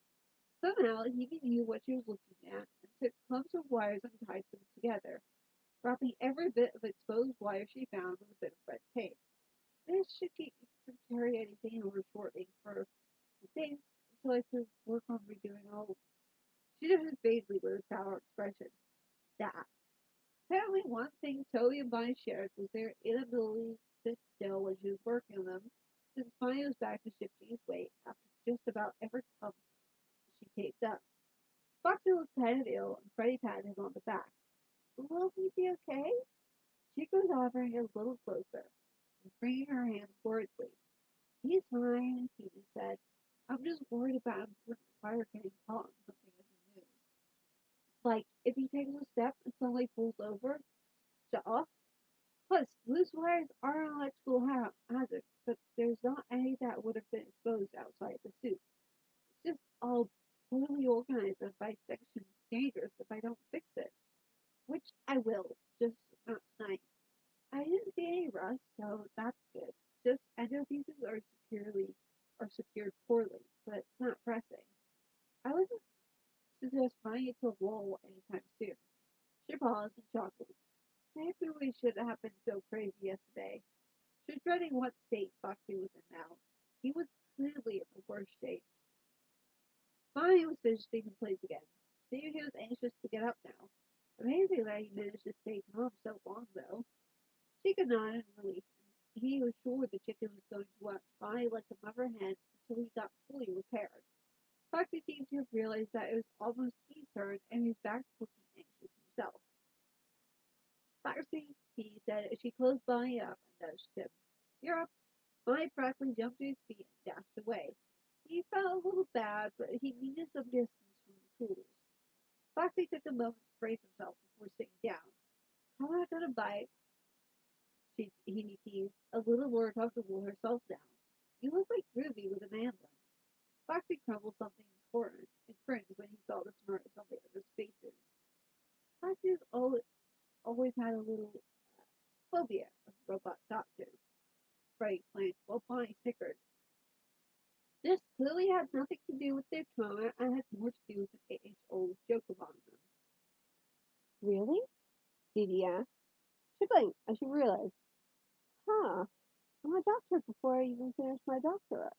Somehow he knew what she was looking at and took clumps of wires and tied them together, wrapping every bit of exposed wire she found with a bit of red tape. This should keep me from carrying anything over shortly for the days until I could work on redoing all. She did it vaguely with a sour expression. That. Apparently one thing Toby and Bonnie shared was their inability to sit still when she was working on them, since Bonnie was back to shifting his weight after just about every clump she taped up. Foxy looked kind of ill, and Freddie patted him on the back. Will he be okay? Chico was hovering a little closer, and bringing her hands worriedly. He's fine, Phoebe said. I'm just worried about important fire getting caught on something in the news. Like, if he takes a step and suddenly pulls over, shut off. Plus, loose wires are an electrical hazard, but there's not any that would have been exposed outside the suit. It's just all poorly organized and by section dangerous if I don't fix it. Which I will, just not tonight. I didn't see any rust, so that's good. Just endo pieces are secured poorly, but not pressing. I wouldn't suggest running it to a wall anytime soon. She paused and chuckled. Maybe we shouldn't have been so crazy yesterday. She was dreading what state Foxy was in now. He was clearly in the worst shape. Bonnie was fidgeting in place again. Seemed he was anxious to get up now. Amazing that he managed to stay calm so long, though. Chica nodded in relief. He was sure the chicken was going to watch by like a mother hen until he got fully repaired. Foxy seemed to have realized that it was almost his turn, and he was back to looking anxious himself. Foxy, he said as she closed Bonnie up and nudged him. You're up. Bonnie practically jumped to his feet and dashed away. He felt a little bad, but he needed some distance from the tools. Foxy took a moment to brace himself before sitting down. How am I going to bite? He teased, a little more comfortable herself now. You look like Ruby with a mandolin. Foxy crumbled something important and cringed when he saw the smirks on the others' faces. Foxy has always had a little phobia of robot doctors, Freddy explained, while Bonnie snickered. This clearly had nothing to do with their trauma and had more to do with an age-old joke among them. Really? Dee asked. She blinked as she realized, huh, I'm a doctor before I even finished my doctorate.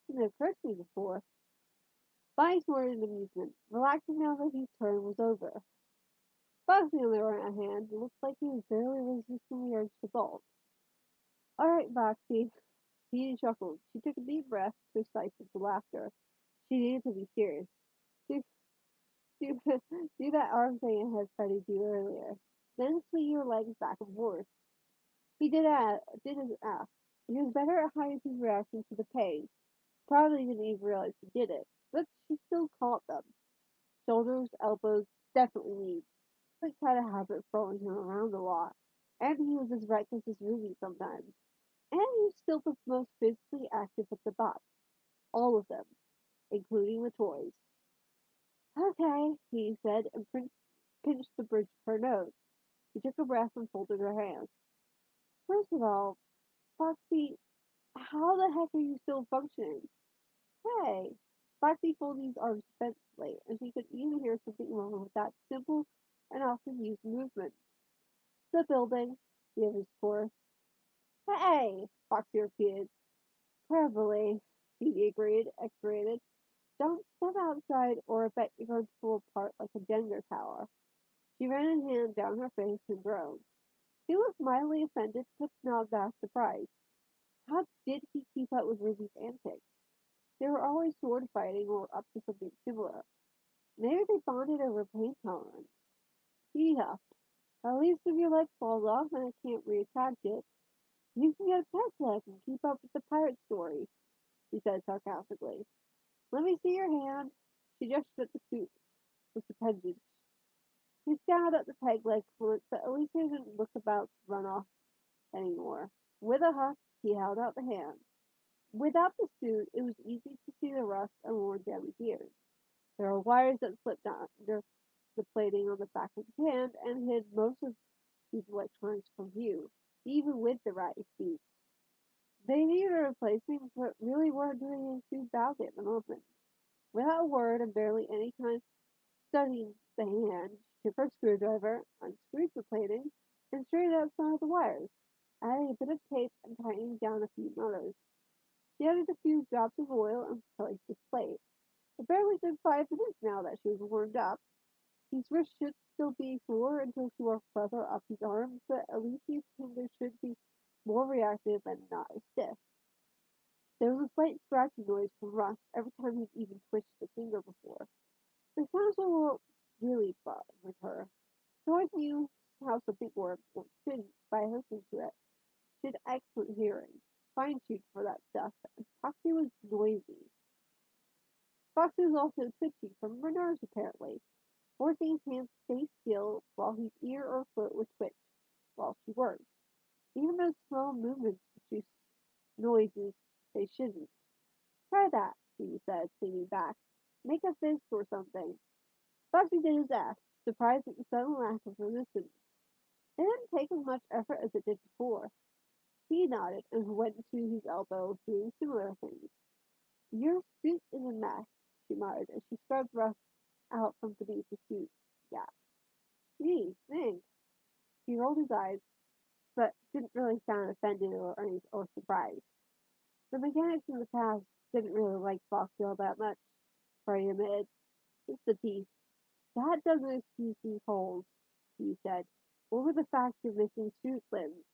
Didn't occur to me before. Bonnie snorted in amusement, relaxing now that his turn was over. Foxy, on the other hand, looked like he was barely resisting the urge to bolt. All right, Foxy. He chuckled. She took a deep breath to stifle the laughter. She needed to be serious. Do, do, do that arm thing I had Freddie do earlier. Then swing your legs back and forth. He did as asked. He was better at hiding his reaction to the pain. Probably didn't even realize he did it, but she still caught them. Shoulders, elbows, definitely knees. Vulpix had a habit of throwing him around a lot, and he was as reckless as Ruby sometimes. And he was still the most physically active of the bunch, all of them, including the toys. Okay, he said, and pinched the bridge of her nose. She took a breath and folded her hands. First of all, Foxy, how the heck are you still functioning? Hey! Foxy folded his arms defensively, and she could even hear something wrong with that simple and often used movement. The building, the others chorused. Hey! Foxy repeated. Probably, he agreed, exasperated. Don't step outside or I bet you're going to fall apart like a Jenga tower. She ran a hand down her face and groaned. He looked mildly offended, but not that surprised. How did he keep up with Ruby's antics? They were always sword fighting or up to something similar. Maybe they bonded over pain tolerance. He huffed. At least if your leg falls off and I can't reattach it, you can get a pet leg and keep up with the pirate story, he said sarcastically. Let me see your hand. She gestured at the suit with the pendant. He scowled at the peg leg once, but at least he didn't look about to run off anymore. With a huff, he held out the hand. Without the suit, it was easy to see the rust and worn down gears. There were wires that slipped under the plating on the back of his hand and hid most of these electronics from view, even with the right feet. They needed a replacement, but really weren't doing anything about it at the moment. Without a word and barely any time studying the hand, she took her screwdriver, unscrewed the plating, and straightened out some of the wires, adding a bit of tape and tightening down a few others. She added a few drops of oil and placed his plate. It barely took 5 minutes now that she was warmed up. His wrist should still be sore until she worked further up his arms, but at least his fingers should be more reactive and not as stiff. There was a slight scratching noise from rust every time he'd even twitched a finger before. The sounds were what really bothered her. Joyce knew how something worked or didn't by listening to it. She had excellent hearing, fine-tuned for that stuff, and Foxy was noisy. Foxy was also twitchy from her nerves apparently, forcing his hands to stay still while his ear or foot would twitch while she worked. Even those small movements produced noises they shouldn't. Try that, he said, leaning back. Make a fist or something. Foxy did his best, surprised at the sudden lack of resistance. It didn't take as much effort as it did before. He nodded and went to his elbow, doing similar things. Your suit is a mess, she muttered as she scrubbed rust out from beneath the suit. Yeah. Gee, thanks. He rolled his eyes, but didn't really sound offended or surprised. The mechanics in the past didn't really like Foxy all that much, Freddie admitted. It's the teeth. That doesn't excuse these holes, he said. Or the fact you're missing suit limbs.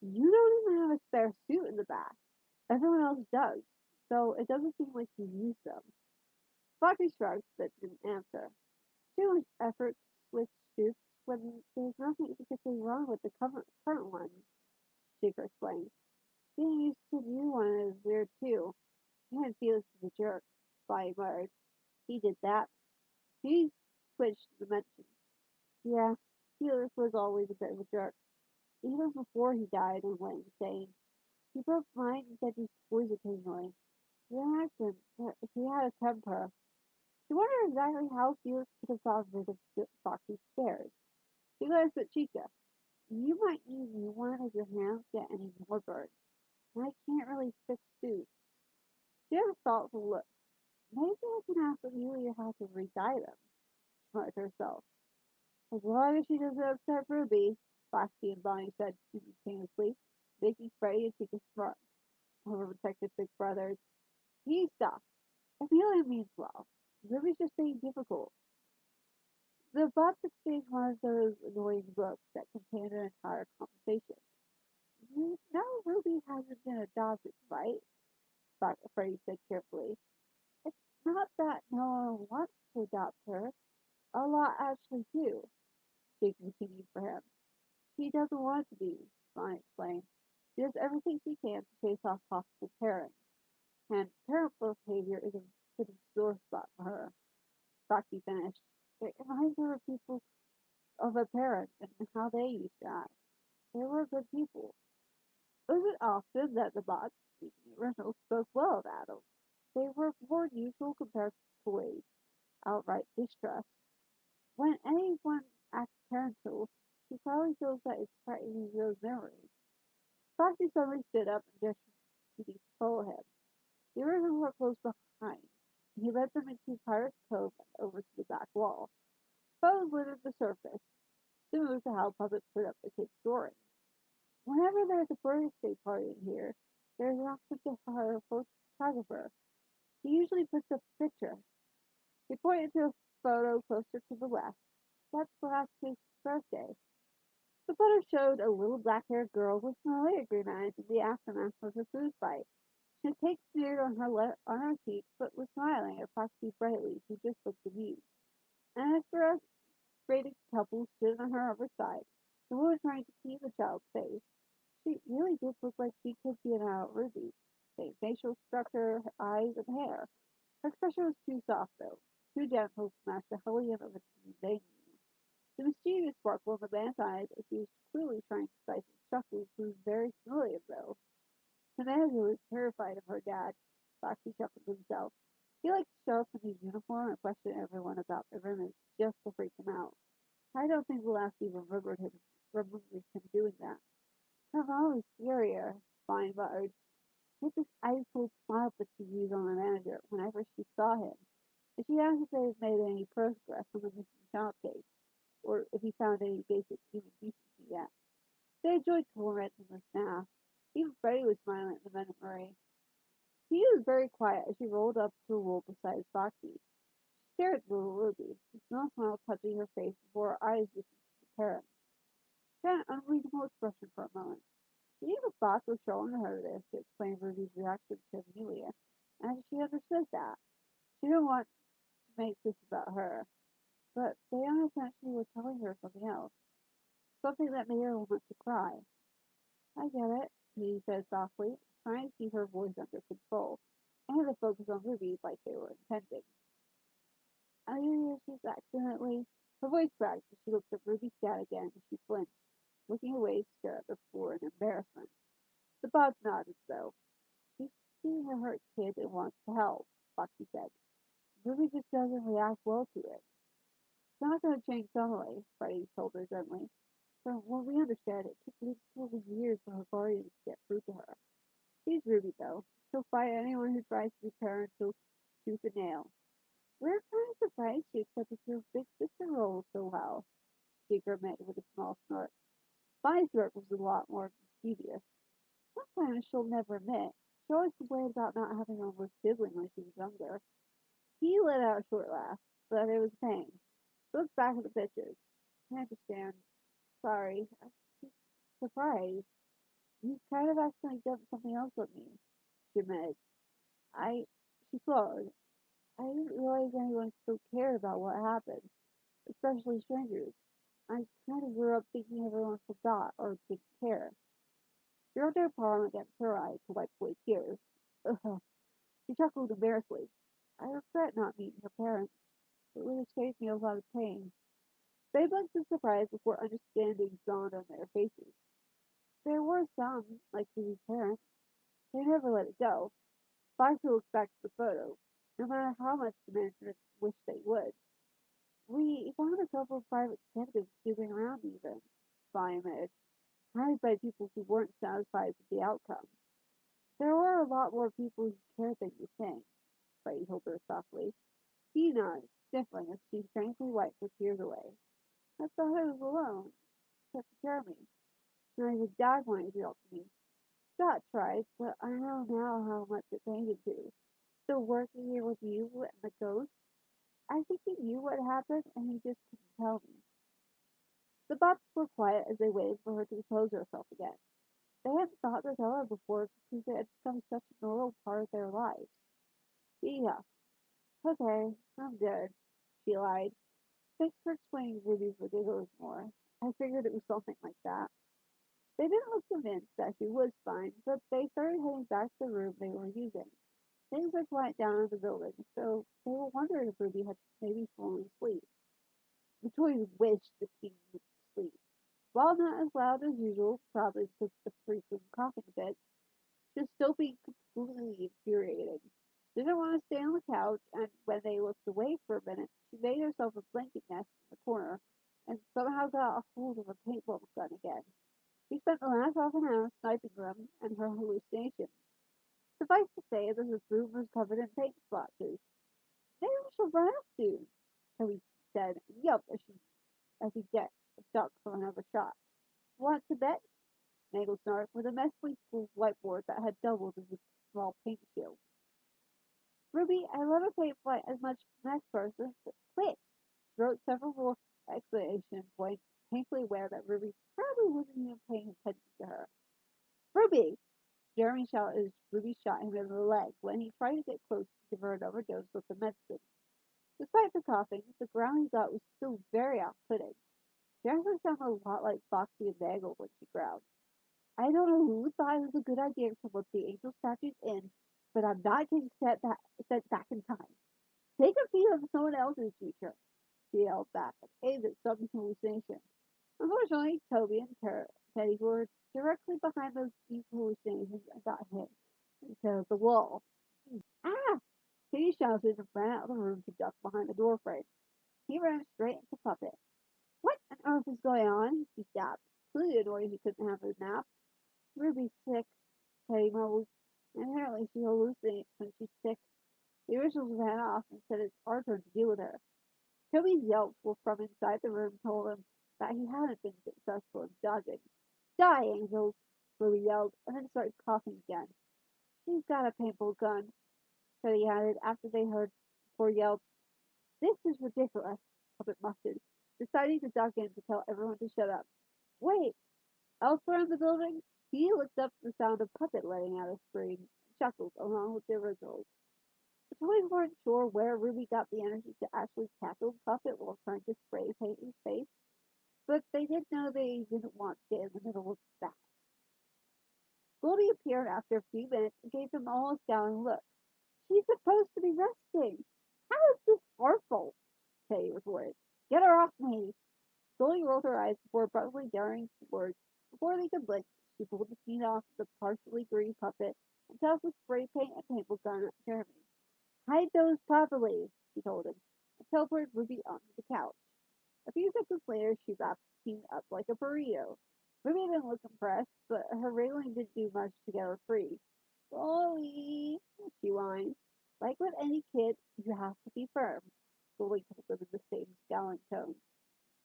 You don't even have a spare suit in the back. Everyone else does, so it doesn't seem like you use them. Foxy shrugged but didn't answer. Too much effort to switch suits when there's nothing particularly wrong with the current one, Shaker explained. Getting used to the new one is weird too. And Felix is a jerk, Spy muttered. He did that. He twitched the mention. Yeah, Felix was always a bit of a jerk. Even before he died and went insane. He broke mine and said he's toys occasionally. He asked him if he had a temper. She wondered exactly how Felix could have gotten rid of Foxy's scares. She glanced at Chica. You might need new one if your hands get any more burned. And I can't really fix suits. She had a thoughtful look. Maybe I can ask Amelia how to re-dye them, she muttered to herself. As long as she doesn't upset Ruby, Foxy and Bonnie said simultaneously, making Freddie and Chica smart. Overprotective big brothers. He stopped. Amelia means well. Ruby's just being difficult. The box exchanged one of those annoying looks that contained an entire conversation. You know Ruby hasn't been adopted, right? Freddie said carefully. It's not that no one wants to adopt her. A lot actually do. She continued for him. She doesn't want to be, Bonnie explained. She does everything she can to chase off possible parents. And parent behavior is a bit of a sore spot for her. Foxy finished. It reminds her of people of her parents and how they used to act. They were good people. It wasn't often that the bots, the originals, spoke well of adults. They were more usual compared to toys, outright distrust. When anyone acts parental, she probably feels that it's frightening those memories. Foxy suddenly stood up and gestured to Hedy to follow him. The originals were close behind. He led them into Pirate's Cove and over to the back wall. Photos littered the surface, similar to how puppets put up the kids' drawings. Whenever there's a birthday party in here, there's an option to hire a photographer. He usually puts up a picture. He pointed to a photo closer to the left. That's the last kid's birthday. The photo showed a little black-haired girl with familiar green eyes in the aftermath of a food fight. She had cake smeared on her cheek, but was smiling at Foxy brightly, who just looked amused. And as for us, braided couple stood on her other side, the woman trying to see the child's face. She really did look like she could be an adult Ruby. Same facial structure, her eyes, and hair. Her expression was too soft, though, too gentle to match the hellion of a teen they knew. The mischievous sparkle in the man's eyes as he was clearly trying to stifle chuckles was very familiar, though. The manager was terrified of her dad. Foxy chuckled to himself. He liked to show up in his uniform and question everyone about their image just to freak them out. I don't think the last even remembered him doing that. Her mom was scarier, Bonnie muttered. With this ice cold smile that she used on the manager whenever she saw him, and she asked if they had made any progress on the missing child case, or if he found any basic human decency yet. They enjoyed tormenting the staff. Even Freddie was smiling at the memory. He was very quiet as she rolled up to a roll beside Foxy. She stared at little Ruby, a small smile touching her face before her eyes lifted to the parent. She had an unreadable expression for a moment. She even thought was showing her this to explain Ruby's reaction to Amelia, and she understood that. She didn't want to make this about her, but they unintentionally were telling her something else, something that made her want to cry. I get it, he said softly, trying to keep her voice under control, and to focus on Ruby like they were intending. Amelia just accidentally. Her voice cracked as she looked at Ruby's dad again and she flinched, looking away to stare at the floor in embarrassment. The boss nodded, though. She's seen a hurt kid and wants to help, Foxy said. Ruby just doesn't react well to it. It's not going to change suddenly, Freddie told her gently. From what we understand, it took literally years for her guardians to get through to her. She's Ruby, though. She'll fight anyone who tries to be parental tooth and nail. We're kind of surprised she accepted your big sister role so well, Secret met with a small snort. Bonnie's smirk was a lot more mischievous. Sometimes she'll never admit. She always complained about not having an older sibling when she was younger. He let out a short laugh, but it was pain. She looked back at the pictures. I understand. Sorry. I'm just surprised. You kind of accidentally dumped something else on me, she admitted. I, she swallowed. I didn't realize anyone still cared about what happened, especially strangers. I kind of grew up thinking everyone forgot or didn't care. She rubbed her palm against her eye to wipe away tears. Ugh. She chuckled embarrassedly. I regret not meeting your parents. It would have saved me a lot of pain. They looked in surprise before understanding dawned on their faces. There were some, like Susie's parents. They never let it go. Foxy looked back at the photo, no matter how much the management wished they would. We found a couple of private detectives snooping around even, Vi admitted, hired by people who weren't satisfied with the outcome. There were a lot more people who cared than you think, Freddie told her softly. He nodded, sniffling as she strangely wiped her tears away. I thought I was alone, except for Jeremy. And his dad wanted to help me. Scott tried, but I know now how much it pained him to. So working here with you and the ghost, I think he knew what happened and he just couldn't tell me. The Bobs were quiet as they waited for her to compose herself again. They hadn't thought to tell her before because it had become such a normal part of their lives. Yeah, okay, I'm good, she lied. Thanks for explaining Ruby's ridiculous more. I figured it was something like that. They didn't look convinced that she was fine, but they started heading back to the room they were using. Things had quiet down in the building, so they were wondering if Ruby had maybe fallen asleep. The toys wished the king would sleep. While not as loud as usual, probably because of the frequent coughing fits, just still being completely infuriated. Didn't want to stay on the couch, and when they looked away for a minute, she made herself a blanket nest in the corner and somehow got a hold of a paintball gun again. She spent the last half an hour sniping them and her hallucinations. Suffice to say that his room was covered in paint splotches. Maybe we should run out soon, Toby said, and yelped as he ducked for another shot. Want to bet? Nagel snarked, with a messily school whiteboard that had doubled as a small paint shield. Ruby, I love a paint fight as much as the next person, but quick! She wrote several more exclamation points, painfully aware that Ruby probably wasn't even paying attention to her. Ruby! Jeremy shouted as Ruby shot him in the leg when he tried to get close to give her another dose of the medicine. Despite the coughing, the growl he got was still very off-putting. She actually sounded a lot like Foxy and Nagel when she growled. I don't know who thought it was a good idea to put the angel statues in, but I'm not getting sent back in time. Take a feed of someone else's future, she yelled back, aimed at some hallucination. Unfortunately, Toby and Teddy were directly behind those deep hallucinations and got hit into the wall. Ah! Teddy shouted and ran out of the room to duck behind the doorframe. He ran straight into Puppet. What on earth is going on? He gasped, clearly annoyed he couldn't have a nap. Ruby's sick, Teddy mumbled. Apparently she hallucinates when she's sick. The officials ran off and said it's our turn to deal with her. Toby's yelps were from inside the room told him that he hadn't been successful in dodging. Die, angels! Ruby yelled, and then started coughing again. She's got a paintball gun, Teddy added after they heard poor yelp. This is ridiculous, Puppet muttered, deciding to duck in to tell everyone to shut up. Wait! Elsewhere in the building, he looked up at the sound of Puppet letting out a scream and chuckled along with the originals. The toys weren't sure where Ruby got the energy to actually tackle Puppet while trying to spray paint his face, but they did know they didn't want to get in the middle of that. Goldie appeared after a few minutes and gave them all a scowling look. She's supposed to be resting. How is this our fault? Teddy retorted. Get her off me. Goldie rolled her eyes before abruptly daring words. Before they could blink, she pulled the paint off the partially green puppet and tossed the spray paint and paintball gun at Jeremy. Hide those properly, she told him, and teleported Ruby onto the couch. A few seconds later, she wrapped the team up like a burrito. Ruby didn't look impressed, but her wriggling didn't do much to get her free. Goldie, she whined. Like with any kid, you have to be firm, Goldie told them in the same scowling tone.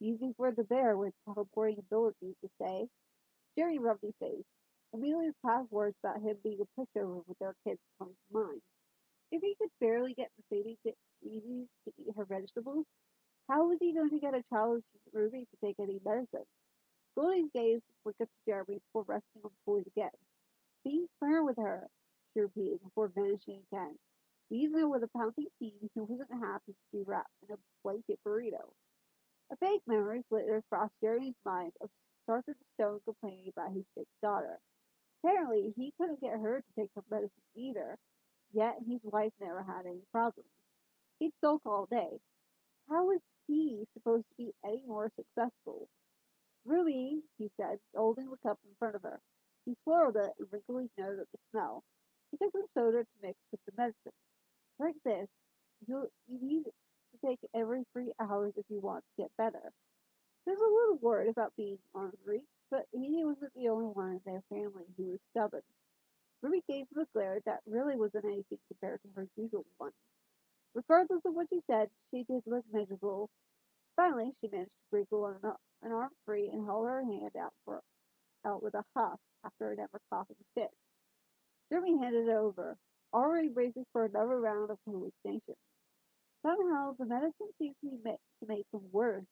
Using for the bear with teleporting abilities to say. Jerry rubbed his face. Amelia's past words about him being a pushover with their kids come to mind. If he could barely get Mercedes to eat her vegetables, how was he going to get a challenge Ruby to take any medicine? Goldie's gaze flickered to Jeremy before resting on the toys again. Be fair with her, she repeated before vanishing again, leaving with a pouncing teen who wasn't happy to be wrapped in a blanket burrito. A vague memory flitted across Jeremy's mind of Sergeant Stone complaining about his sick daughter. Apparently, he couldn't get her to take her medicine either, yet his wife never had any problems. He'd sulk all day. How was he supposed to be any more successful? Ruby, he said, holding the cup in front of her. He swirled it and wrinkled his nose at the smell. He took some soda to mix with the medicine. Drink this. You need to take it every 3 hours if you want to get better. He was a little worried about being ornery, but he wasn't the only one in their family who was stubborn. Ruby gave him a glare that really wasn't anything compared to her usual one. Regardless of what she said, she did look miserable. Finally, she managed to wriggle an arm free and hold her hand out with a huff after another coughing fit. Jeremy handed it over, already bracing for another round of hallucinations. Somehow, the medicine seemed to make them worse.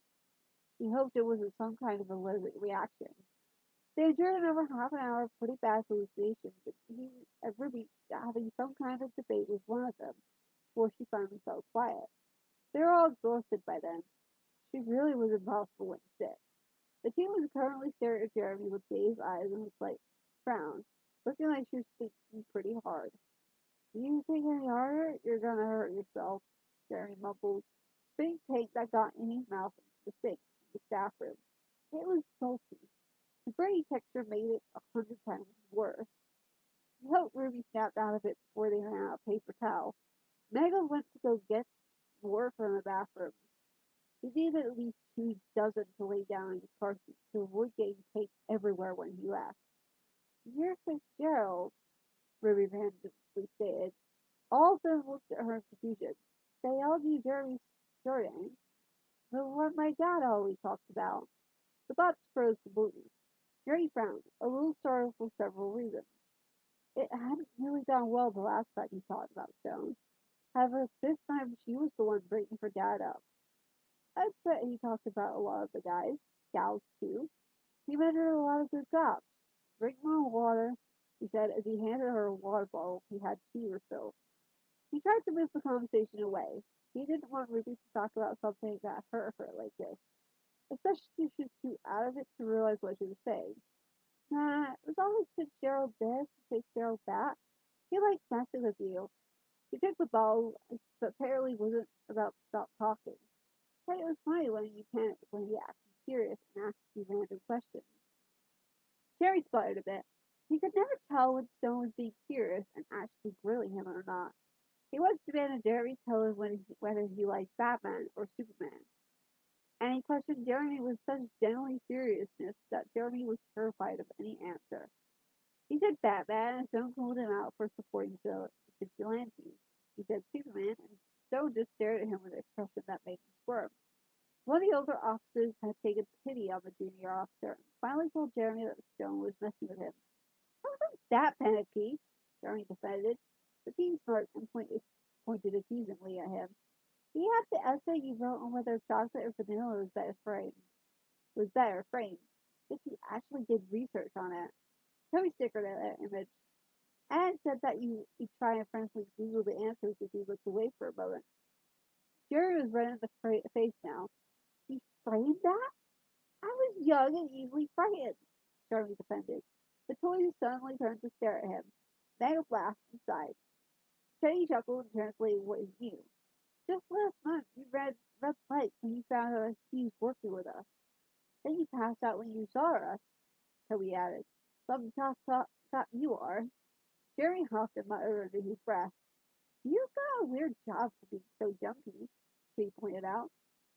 He hoped it wasn't some kind of allergic reaction. They endured another half an hour of pretty bad hallucinations, and he and Ruby having some kind of debate with one of them before she finally fell quiet. They were all exhausted by then. She really was impossible when sick. The teen was currently staring at Jeremy with dazed eyes and a slight frown, looking like she was thinking pretty hard. Do you think any harder? You're gonna hurt yourself, Jeremy mumbled, spitting paint that got in his mouth into the sink in the staff room. It was salty. The gritty texture made it 100 times worse. He hoped Ruby snapped out of it before they ran out of paper towel. Mega went to go get more from the bathroom. He needed at least 2 dozen to lay down in his car seat to avoid getting paint everywhere when he left. You're Fitzgerald, Ruby randomly stated. All of them looked at her in confusion. They all knew Jeremy's surname, the one my dad always talked about. The thoughts froze completely. Jeremy frowned, a little startled for several reasons. It hadn't really gone well the last time he talked about Stone. However, this time she was the one bringing her dad up. I bet he talked about a lot of the guys, gals too. He mentioned a lot of good cops. Drink more water, he said as he handed her a water bottle he had tea refilled. He tried to move the conversation away. He didn't want Ruby to talk about something that hurt her like this, especially if she was too out of it to realize what she was saying. Nah, it was always Fitzgerald this, Fitzgerald that. He liked messing with you. He took the bottle, but apparently wasn't about to stop talking. But it was funny when he panicked when he acted serious and asked you random questions. Jerry sputtered a bit. He could never tell when Stone was being serious and actually grilling him or not. He once demanded Jeremy tell him whether he liked Batman or Superman, and he questioned Jeremy with such genuine seriousness that Jeremy was terrified of any answer. He said Batman, and Stone called him out for supporting the vigilantes. He said Superman, and Stone just stared at him with an expression that made him squirm. One of the older officers had taken pity on the junior officer and finally told Jeremy that Stone was messing with him. I wasn't that panicky, Jeremy defended. The teen smirked and pointed accusingly at him. He had the essay you wrote on whether chocolate or vanilla was better framed. If you actually did research on it. Toby stickered at that image. And said that you'd try and frankly Google the answers if you looked away for a moment. Jerry was red in the face now. He framed that? I was young and easily frightened, Jeremy defended. The toys suddenly turned to stare at him. Meg laughed and sighed. Teddy chuckled and translated what he knew. Just last month, you read red lights when you found out he was working with us. Then you passed out when you saw us, Toby added. Some top you are. Jerry huffed and muttered under his breath. You've got a weird job for being so jumpy, she pointed out.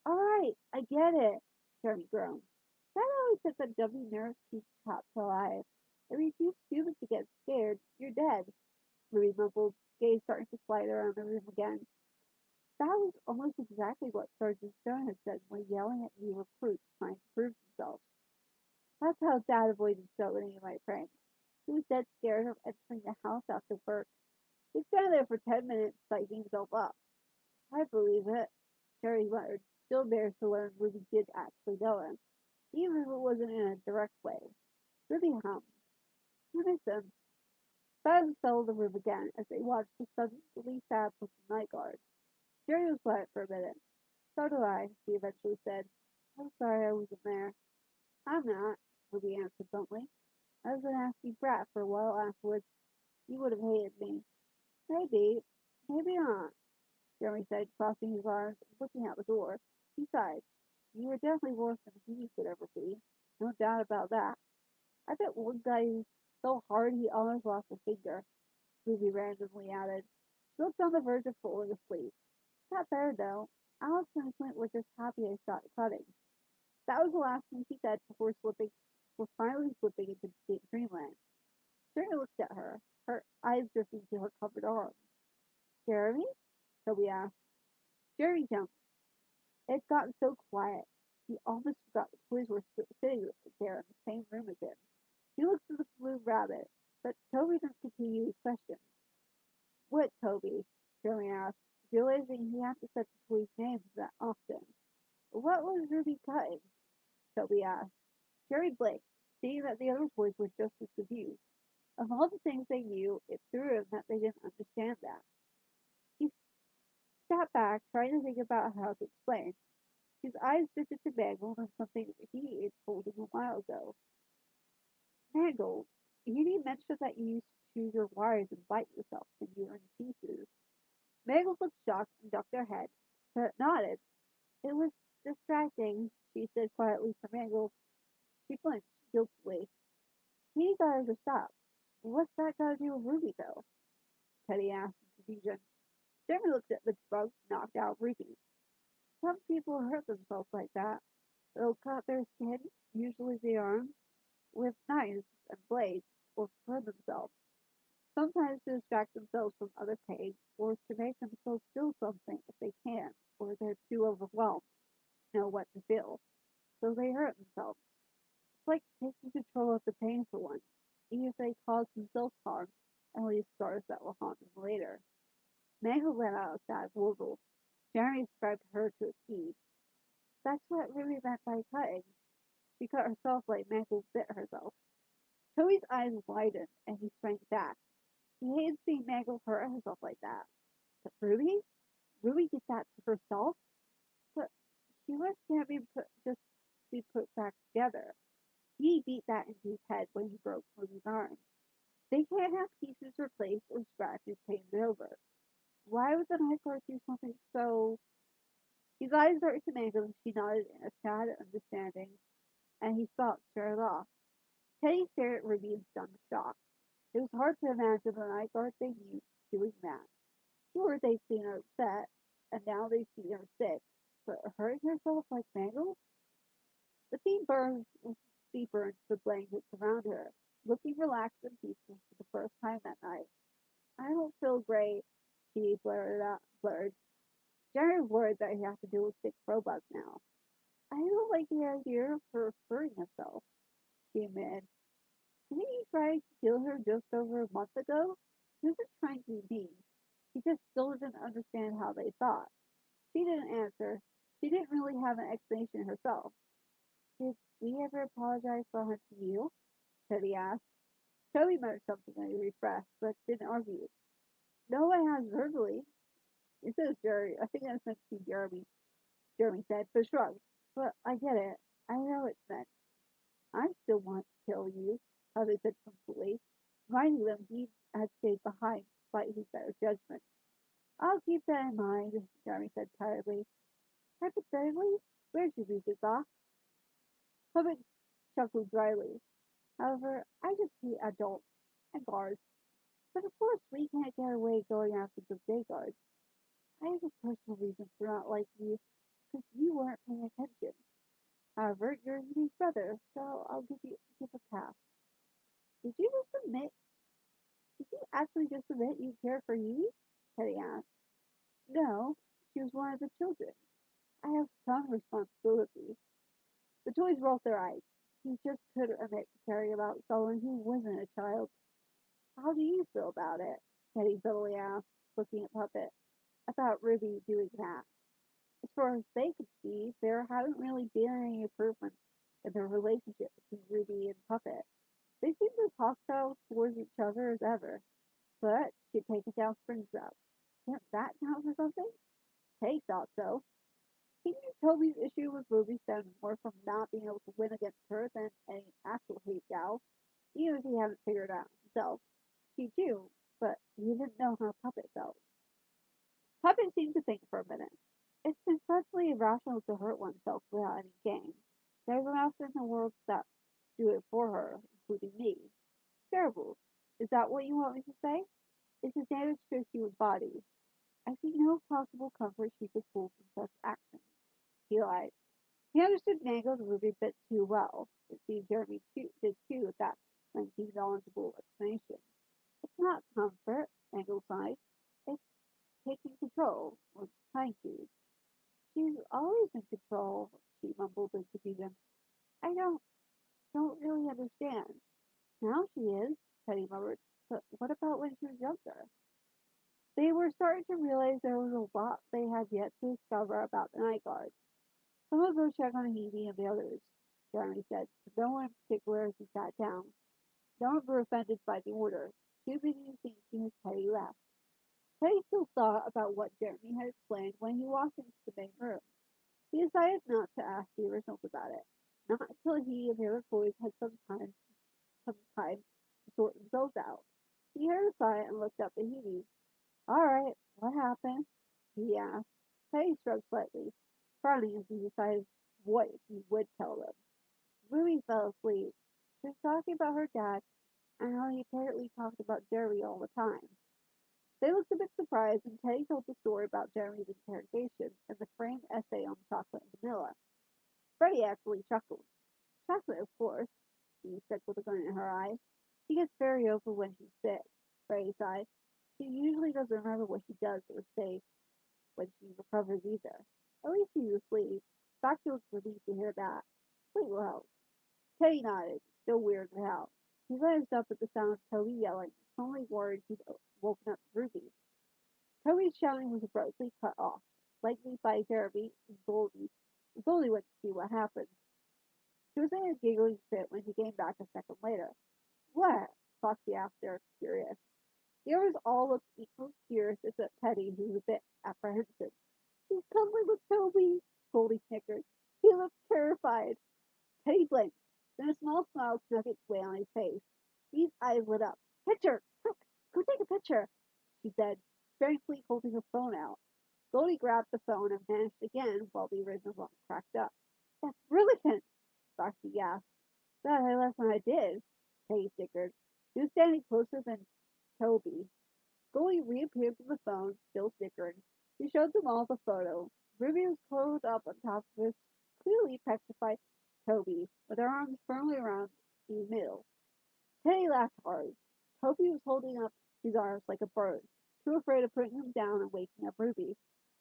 All right, I get it, Jeremy groaned. Dad always said that jumping nerves keeps cops alive. If you're too stupid to get scared, you're dead, Ruby mumbled, gaze starting to slide around the room again. That was almost exactly what Sergeant Stone had said when yelling at new recruits trying to prove themselves. That's how Dad avoided so many of my pranks. He was dead scared of entering the house after work. He'd stand there for 10 minutes psyching himself up. I believe it, Jerry muttered, still embarrassed to learn Ruby did actually know him. even if it wasn't in a direct way. Ruby hummed. I miss him. Silence settled the room again as they watched the suddenly sad-looking night guard. Jerry was quiet for a minute. So do I, he eventually said. I'm sorry I wasn't there. I'm not, Ruby answered bluntly. I was a nasty brat for a while afterwards. You would have hated me. Maybe. Maybe not, Jeremy said, crossing his arms and looking out the door. Besides, you were definitely worse than he could ever be. No doubt about that. I bet one guy was so hard he almost lost a finger, Ruby randomly added. She looked on the verge of falling asleep. Not better, though. Alex and Clint were just happy I stopped cutting. That was the last thing she said before finally slipping into dreamland. Jeremy looked at her eyes drifting to her covered arms. Jeremy? Toby asked. Jeremy jumped. It had gotten so quiet. He almost forgot the toys were sitting there in the same room as him. He looked at the blue rabbit, but Toby didn't continue his question. What, Toby? Jeremy asked, realizing he hadn't said the toys' names that often. What was Ruby cutting? Toby asked. Jerry blinked, seeing that the other toys were just as confused. Of all the things they knew, it threw him that they didn't understand that. He sat back, trying to think about how to explain. His eyes drifted to Mangle and something that he had told him a while ago. Mangle, you didn't mention that you used to chew your wires and bite yourself when you were in pieces. Mangle looked shocked and ducked her head, but nodded. It was distracting, she said quietly for Mangle. She blinked guiltily. He got her to stop. What's that got to do with Ruby, though? Teddy asked in confusion. Jeremy looked at the drug knocked out Ruby. Some people hurt themselves like that. They'll cut their skin, usually the arms, with knives and blades, or burn themselves. Sometimes to distract themselves from other pain, or to make themselves feel something if they can't, or they're too overwhelmed to know what to feel. So they hurt themselves. It's like taking control of the pain for once, even if they cause themselves harm and leave scars that will haunt them later. Maggie let out a sad whistle. Jeremy described her to a T. That's what Ruby meant by cutting. She cut herself like Maggie bit herself. Toby's eyes widened and he shrank back. He hated seeing Maggie hurt herself like that. But Ruby? Ruby did that to herself? But she was can't be put back together. He beat that into his head when he broke Ruby's arm. They can't have pieces replaced or scratches painted over. Why would the night guard do something so? His eyes darted to Maggie and she nodded in a sad understanding, and he stopped straight off. Teddy stared at Ruby in stunned shock. It was hard to imagine the night guard they knew doing that. Sure, they'd seen her upset, and now they'd seen her sick, but hurting herself like Mangle? The team burned deeper into the blankets around her, looking relaxed and peaceful for the first time that night. I don't feel great, she blurred. Jerry was worried that he had to deal with sick robots now. I don't like the idea of her hurting herself, she admitted. Didn't you try to kill her just over a month ago? He wasn't trying to be mean. He just still didn't understand how they thought. She didn't answer. She didn't really have an explanation herself. Did we ever apologize for hunting you? Teddy asked. Toby muttered something and he refreshed, but didn't argue. No one has verbally. It says Jerry. I think that's meant to be Jeremy. Jeremy said, but shrugged. But I get it. I know it's meant. I still want to kill you, Toby said comfortably, reminding them he had stayed behind despite his better judgment. I'll keep that in mind, Jeremy said tiredly. Hypothetically, where's your music box? Toby chuckled dryly. However, I just hate adults and guards. But of course we can't get away going after the day guards. I have a personal reason for not liking you, because you weren't paying attention. However, you're Hedy's brother, so I'll give a pass. Did you just admit? Did you actually just admit you care for Hedy? Teddy asked. No, she was one of the children. I have some responsibility. The toys rolled their eyes. He just couldn't admit to caring about someone who wasn't a child. How do you feel about it? Teddy bitterly asked, looking at Puppet. About Ruby doing that. As far as they could see, there hadn't really been any improvements. in their relationship between Ruby and Puppet. They seemed as hostile towards each other as ever, but she'd taken down Springtrap. Can't that count for something? Tay thought so. He knew Toby's issue with Ruby stemmed more from not being able to win against her than any actual hate gal, even if he hadn't figured it out himself. She too, but he didn't know how Puppet felt. Puppet seemed to think for a minute. It's incredibly irrational to hurt oneself without any gain. There's enough in the world that do it for her, including me. Terrible. Is that what you want me to say? It's a damage to a human body. I see no possible comfort she could pull from such actions. He lied. He understood Mango's Ruby a bit too well. It seemed Jeremy did too with that lengthy, knowledgeable explanation. It's not comfort, Mango sighed. It's taking control, or trying to. She's always in control, she mumbled in confusion. I don't really understand. Now she is, Teddy murmured. But what about when she was younger? They were starting to realize there was a lot they had yet to discover about the night guards. Some of those check on Hedy and the others, Jeremy said, but no one in particular as he sat down. No one grew offended by the order, too busy thinking as Teddy left. Teddy still thought about what Jeremy had explained when he walked into the main room. He decided not to ask the originals about it, not until he and the other boys had some time to sort themselves out. He heard a sigh and looked up at Hedy. All right, what happened? He asked. Teddy shrugged slightly, frowning as he decided what he would tell them. Ruby fell asleep. She was talking about her dad and how he apparently talked about Jerry all the time. They looked a bit surprised when Teddy told the story about Jeremy's interrogation and the framed essay on chocolate and vanilla. Freddie actually chuckled. Chocolate, of course, she said with a glint in her eye. She gets very open when she's sick, Freddie sighed. She usually doesn't remember what she does or say when she recovers either. At least she's asleep. Doctor was relieved to hear that. Sleep will help. Teddy nodded, still weirded out. He glanced up at the sound of Toby yelling, only worried he'd woken up Ruby. Toby's shouting was abruptly cut off, likely by Jeremy and Goldie. Goldie went to see what happened. She was in a giggling fit when he came back a second later. What? Foxy asked her, curious. The others all looked equally curious except Teddy, who was a bit apprehensive. She's cuddling with Toby, Goldie snickered. He looked terrified. Teddy blinked. Then a small smile snuck its way on his face. His eyes lit up. Picture! Quick! Go take a picture! She said, frantically holding her phone out. Goldie grabbed the phone and vanished again while the original one cracked up. That's brilliant! Foxy gasped. Glad I left when I did, Teddy snickered. He was standing closer than Toby. Goldie reappeared from the phone, still snickering. He showed them all the photo. Ruby was curled up on top of his clearly petrified Toby, with her arms firmly around the middle. Teddy laughed hard. Toby was holding up his arms like a bird, too afraid of putting him down and waking up Ruby.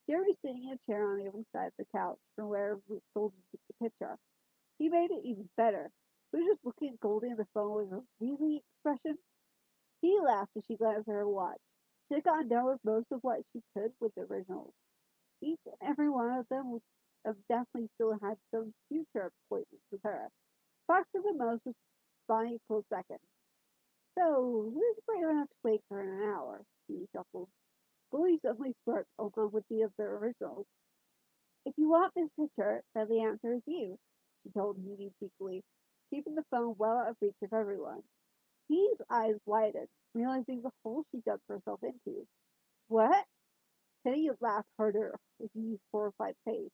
Jerry was sitting in a chair on the other side of the couch from where Goldie took the picture. He made it even better. He was just looking at Goldie on the phone with a really expression. He laughed as she glanced at her watch. She had gotten done with most of what she could with the originals. Each and every one of them definitely still had some future appointments with her. Fox at the most was buying a close second. So, who's afraid I'm have to wait for an hour? She chuckled. Goldie suddenly sparked along with the other originals. If you want this picture, then the answer is you, she told Hedy cheekily, keeping the phone well out of reach of everyone. Hedy's eyes widened, realizing the hole she dug herself into. What? Teddy laughed harder with his horrified face.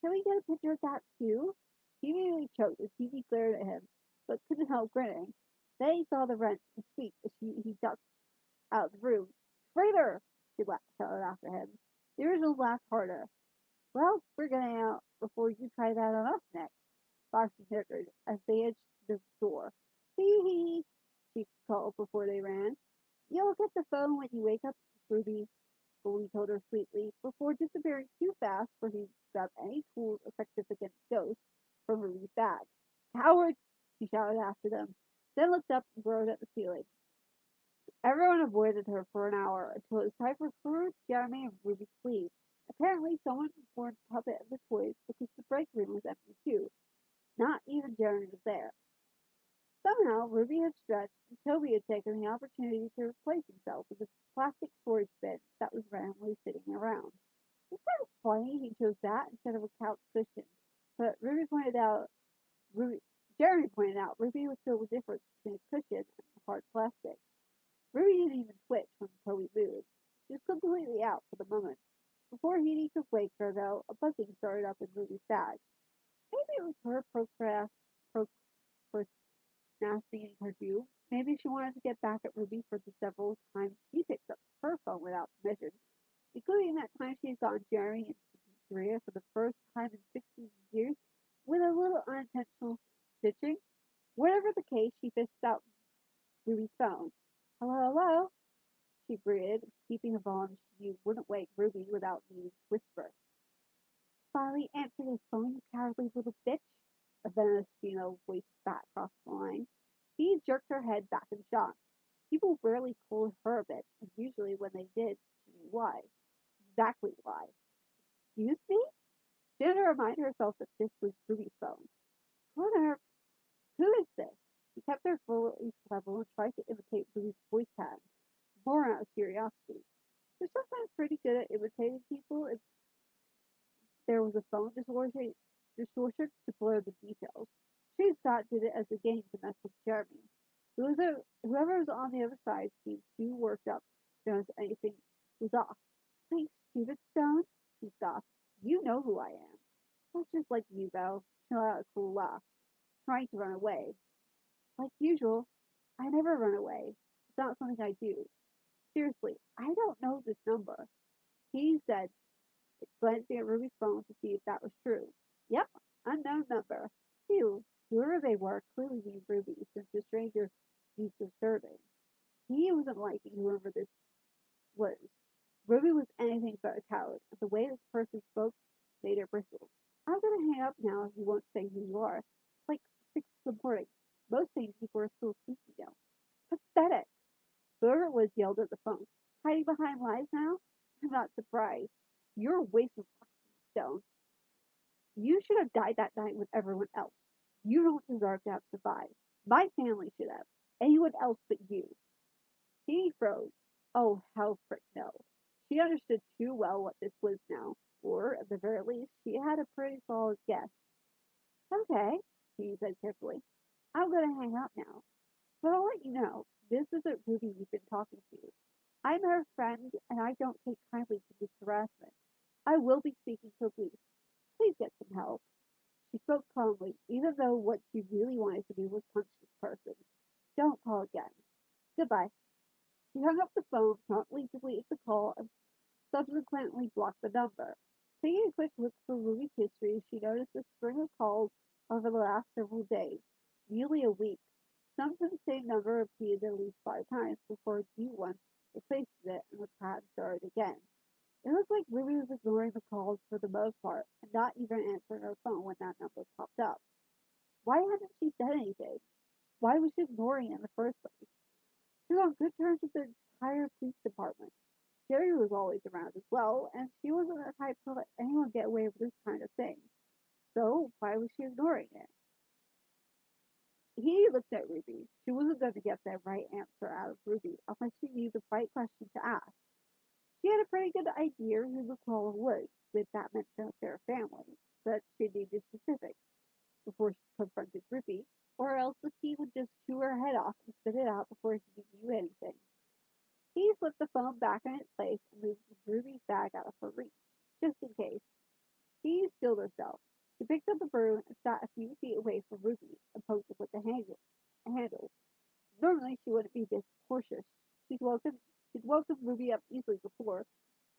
Can we get a picture of that too? He immediately choked as Hedy glared at him, but couldn't help grinning. Then he saw the wrench and squeak as he ducked out of the room. Traitor! She shouted after him. The original laughed harder. Well, we're getting out before you try that on us next. Foxy snickered as they edged the door. Hee hee, she called before they ran. You'll get the phone when you wake up, Ruby, Goldie told her sweetly, before disappearing too fast for him to grab any tools effective against ghosts from Ruby's bag. Cowards! She shouted after them, then looked up and glared at the ceiling. Everyone avoided her for an hour until it was time for her, Jeremy, and Ruby to leave. Apparently, someone warned Puppet of the toys because the break room was empty too. Not even Jeremy was there. Somehow, Ruby had stretched, and Toby had taken the opportunity to replace himself with a plastic storage bin that was randomly sitting around. It's kind of funny he chose that instead of a couch cushion, but Ruby, Jeremy pointed out Ruby was still the difference between a cushion and hard plastic. Ruby didn't even twitch when Toby moved. She was completely out for the moment. Before Hedy could wake her, though, a buzzing started up in Ruby's bag. Maybe it was her procrastinating her due. Maybe she wanted to get back at Ruby for the several times she picked up her phone without permission, including that time she had gotten Jeremy into the pizzeria for the first time in 16 years with a little unintentional stitching. Whatever the case, she fished out Ruby's phone. Hello, hello, she greeted, keeping a volume she knew wouldn't wake Ruby without needing to whisper. Finally answer his phone, you cowardly little bitch, a venomous female voice spat across the line. He jerked her head back in shock. People rarely called her a bitch, and usually when they did, she knew why. Exactly why. Excuse me? She had to remind herself that this was Ruby's phone. Who on earth? Who is this? She kept her voice level and tried to imitate Ruby's voice pattern, more out of curiosity. They're sometimes pretty good at imitating people if there was a phone distortion to blur the details. She and Scott did it as a game to mess with Jeremy. Whoever was on the other side seemed too worked up to notice anything was off. Thanks, stupid stone, she scoffed. You know who I am. That's just like you, though. She let out a cool laugh, trying to run away. Like usual, I never run away. It's not something I do. Seriously, I don't know this number. He said, glancing at Ruby's phone to see if that was true. Yep, unknown number. Phew, whoever they were clearly named Ruby, since the stranger used their surname. He wasn't liking whoever this was. Ruby was anything but a coward, and the way this person spoke made her bristle. I'm gonna hang up now if you won't say who you are. It's like 6 in the morning. Most things people are still asleep, you know. Pathetic. Whoever it was yelled at the phone. Hiding behind lies now? I'm not surprised. You're a waste of stone. You should have died that night with everyone else. You don't deserve to have survived. My family should have. Anyone else but you. He froze. Oh, hell frick no. She understood too well what this was now, or, at the very least, she had a pretty solid guess. Okay, he said carefully. I'm going to hang up now. But I'll let you know, this isn't Ruby you've been talking to. I'm her friend, and I don't take kindly to this harassment. I will be speaking to the police. Please get some help. She spoke calmly, even though what she really wanted to do was punch this person. Don't call again. Goodbye. She hung up the phone, promptly deleted the call, and subsequently blocked the number. Taking a quick look through Ruby's history, she noticed a string of calls over the last several days, nearly a week. Some to the same number repeated at least 5 times before a new one replaced it and the pattern started again. It looked like Ruby was ignoring the calls for the most part and not even answering her phone when that number popped up. Why hadn't she said anything? Why was she ignoring it in the first place? She was on good terms with the entire police department. Jerry was always around as well, and she wasn't the type to let anyone get away with this kind of thing. So why was she ignoring it? He looked at Ruby. She wasn't going to get the right answer out of Ruby unless she knew the right question to ask. She had a pretty good idea who the caller was, with that mention of their family, but she needed specifics before she confronted Ruby, or else the key would just chew her head off and spit it out before she knew anything. He slipped the phone back in its place and moved Ruby's bag out of her reach, just in case. He stilled herself. She picked up the broom and sat a few feet away from Ruby and poked it with the handle. Normally she wouldn't be this cautious. She'd woken Ruby up easily before,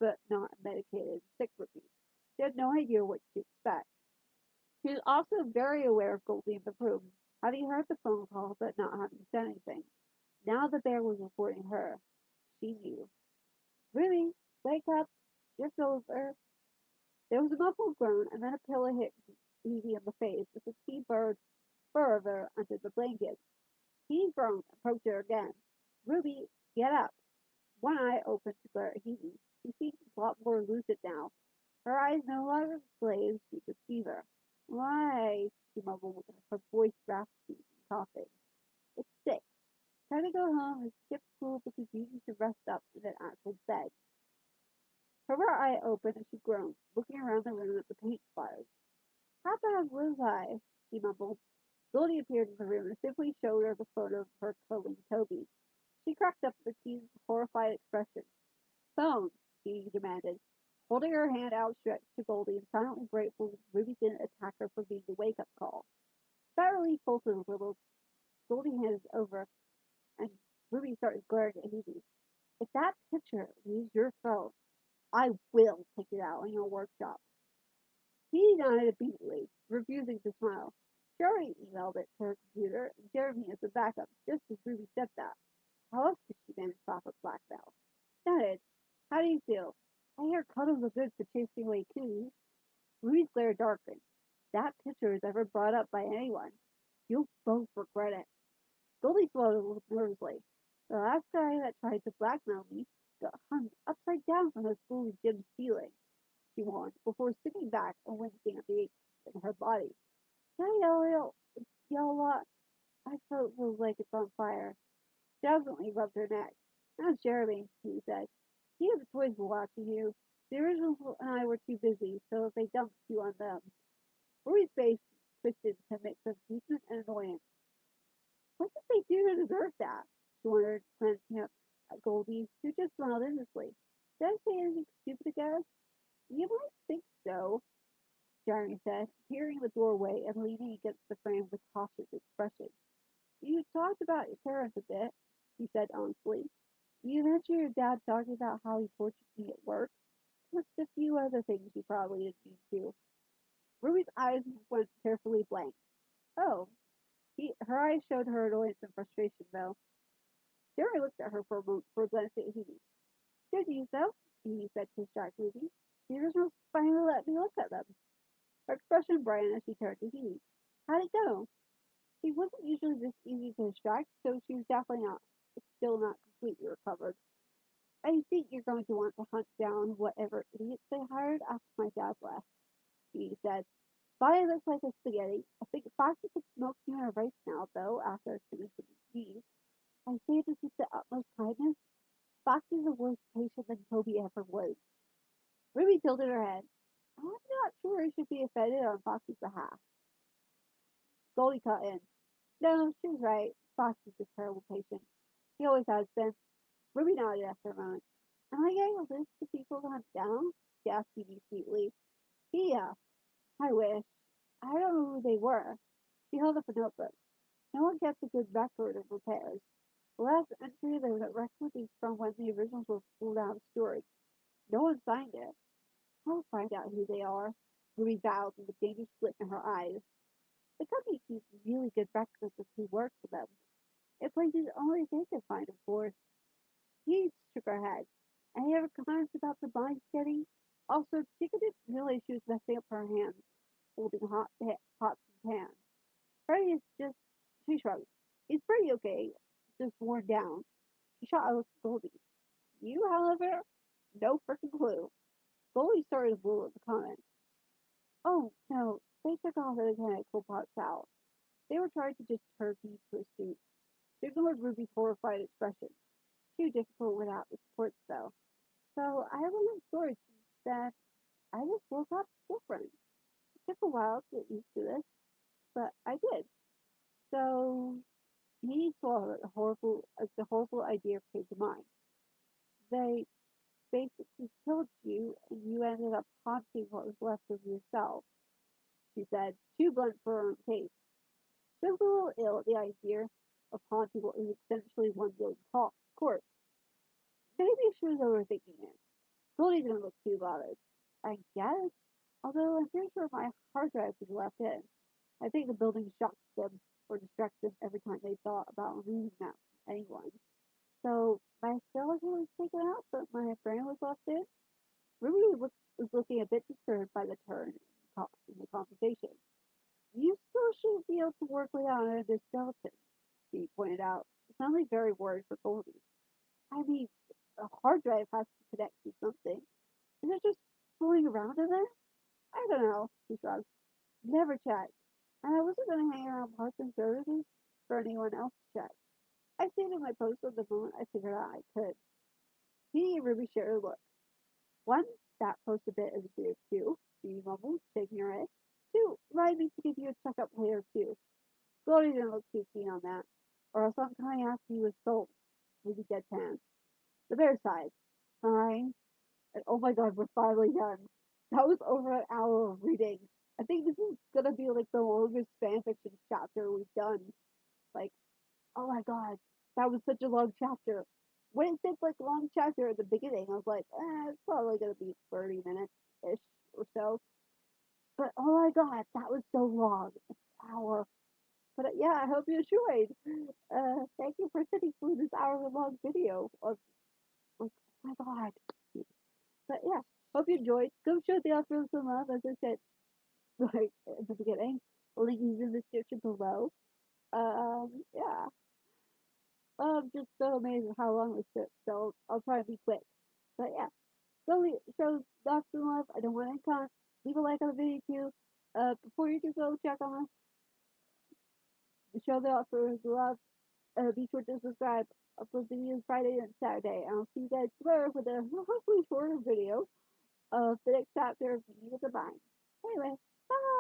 but not a medicated and sick Ruby. She had no idea what to expect. She was also very aware of Goldie in the room, having heard the phone call but not having said anything. Now the bear was reporting her. She knew. Ruby, wake up. Shift's over. There was a muffled groan, and then a pillow hit Evie in the face as the tea burrowed further under the blanket. He groaned and poked her again. Ruby, get up. One eye opened to glare at Hedy. She seemed a lot more lucid now. Her eyes no longer glazed due to fever. Why? She mumbled, her voice raspy and coughing. It's sick. Try to go home and skip school because you need to rest up in an actual bed. Her right eye opened and she groaned, looking around the room at the paint splatters. How bad was I? She mumbled. Goldie appeared in the room and simply showed her the photo of her cuddling Toby. She cracked up the teeth with a horrified expression. Phone, she demanded, holding her hand outstretched to Goldie and silently grateful Ruby didn't attack her for being the wake-up call. That relief pulsed a little. Goldie handed it over, and Ruby started glaring at Hedy. If that picture leaves your phone, I will take it out in your workshop. He nodded obediently, refusing to smile. She already emailed it to her computer, and Jeremy as a backup, just as Ruby said that. How else could she manage off of blackmail? Nodded. How do you feel? I hear cuddles are good for chasing away coos. Ruby's glare darkened. If that picture is ever brought up by anyone, you'll both regret it. Goldie swallowed nervously. The last guy that tried to blackmail me got hung upside down from the school gym ceiling, she warned, before sitting back and wincing at the ache in her body. Can I yell a lot? My throat feels like it's on fire. She absently rubbed her neck. That's Jeremy, he said. He and the toys were watching you. The originals and I were too busy, so they dumped you on them. Rory's face twisted to a mix of amusement and annoyance. What did they do to deserve that? She wondered, glancing up at Goldie, who just smiled endlessly. Did I say anything stupid again? You might think so, Jeremy said, peering the doorway and leaning against the frame with cautious expression. You talked about your parents a bit, he said honestly. You mentioned your dad talking about how he tortured me at work. Plus a few other things you probably didn't mean to. Ruby's eyes went carefully blank. Oh, her eyes showed her annoyance and frustration, though. Jerry looked at her for a moment before glancing at Hedy. Good news, though, he said to distract Ruby. The originals finally let me look at them. Her expression brightened as she turned to Hedy. How'd it go? She wasn't usually this easy to distract, so she was definitely still not completely recovered. I think you're going to want to hunt down whatever idiots they hired after my dad left, he said. Body looks like a spaghetti. I think Foxy could smoke you in a rice now, though, after I finish with the cheese. I say this with the utmost kindness. Foxy's a worse patient than Toby ever was. Ruby tilted her head. I'm not sure I should be offended on Foxy's behalf. Goldie cut in. No, she's right. Foxy's a terrible patient. He always has been. Ruby nodded after a moment. Am I getting a list of people to hunt down? She asked Phoebe sweetly. Yeah, I wish. I don't know who they were. She held up a notebook. No one kept a good record of repairs. The last entry the record is from when the originals were pulled out of storage. No one signed it. I'll find out who they are. Ruby bowed with a dangerous glint in her eyes. The company keeps really good records of who works for them. It places only they can find, of course. He shook her head. Any other comments about the blind getting? Also, she didn't realize she was messing up her hands, holding pots and pans. Freddie is just, she shrugged. He's pretty okay, just worn down. She shot a look at Goldie. You, however, no frickin' clue. Goldie started to blow at the comment. Oh, no, they took all the mechanical parts out. They were trying to just turn me to a suit. She ignored Ruby's horrified expression. Too difficult without the supports, though. So I went in storage instead. I just woke up different. It took a while to get used to this, but I did. So he swallowed as the horrible idea came to mind. They basically killed you, and you ended up haunting what was left of yourself, she said, too blunt for her own taste. She was a little ill at the idea of haunting what was essentially one big corpse. Maybe she was overthinking it. Goldie didn't look too bothered. I guess. Although I'm pretty sure my hard drive was left in. I think the building shocked them or distracted them every time they thought about removing that from anyone. So my skeleton was taken out, but my brain was left in. Ruby was looking a bit disturbed by the turn in the conversation. You still should be able to work without another skeleton, she pointed out, suddenly very worried for Goldie. I mean, a hard drive has to connect to something. Is it just fooling around in there? I don't know, she shrugged. Never checked. And I wasn't going to hang around parts and services for anyone else to check. I stayed in my post at the moment I figured out I could. He and Ruby shared a look. One, that post a bit is weird too. She mumbled, shaking her head. Two, remind me to give you a checkup later too. Goldie didn't look too keen on that. Or else I'm coming after you with soul. Maybe deadpan. The bear sighed. Fine. And oh my god, we're finally done. That was over an hour of reading. I think this is gonna be like the longest fanfiction chapter we've done. Like, oh my god, that was such a long chapter. When it said like long chapter at the beginning, I was like, it's probably gonna be 30 minutes ish or so. But oh my god, that was so long. An hour. But yeah, I hope you enjoyed. Thank you for sitting through this hour long video of like, oh my god. But yeah, hope you enjoyed. Go show the Alpha some love, as I said like at the beginning. Link is in the description below. Yeah. I'm just so amazed at how long this took, so I'll try to be quick. But yeah, go show Doc some love. I don't want any comments. Leave a like on the video too. Before you can go check on the show the offers love, be sure to subscribe. Upload videos Friday and Saturday. And I'll see you guys tomorrow with a hopefully shorter video of the next chapter of Meaning of the Vine. Anyway, bye!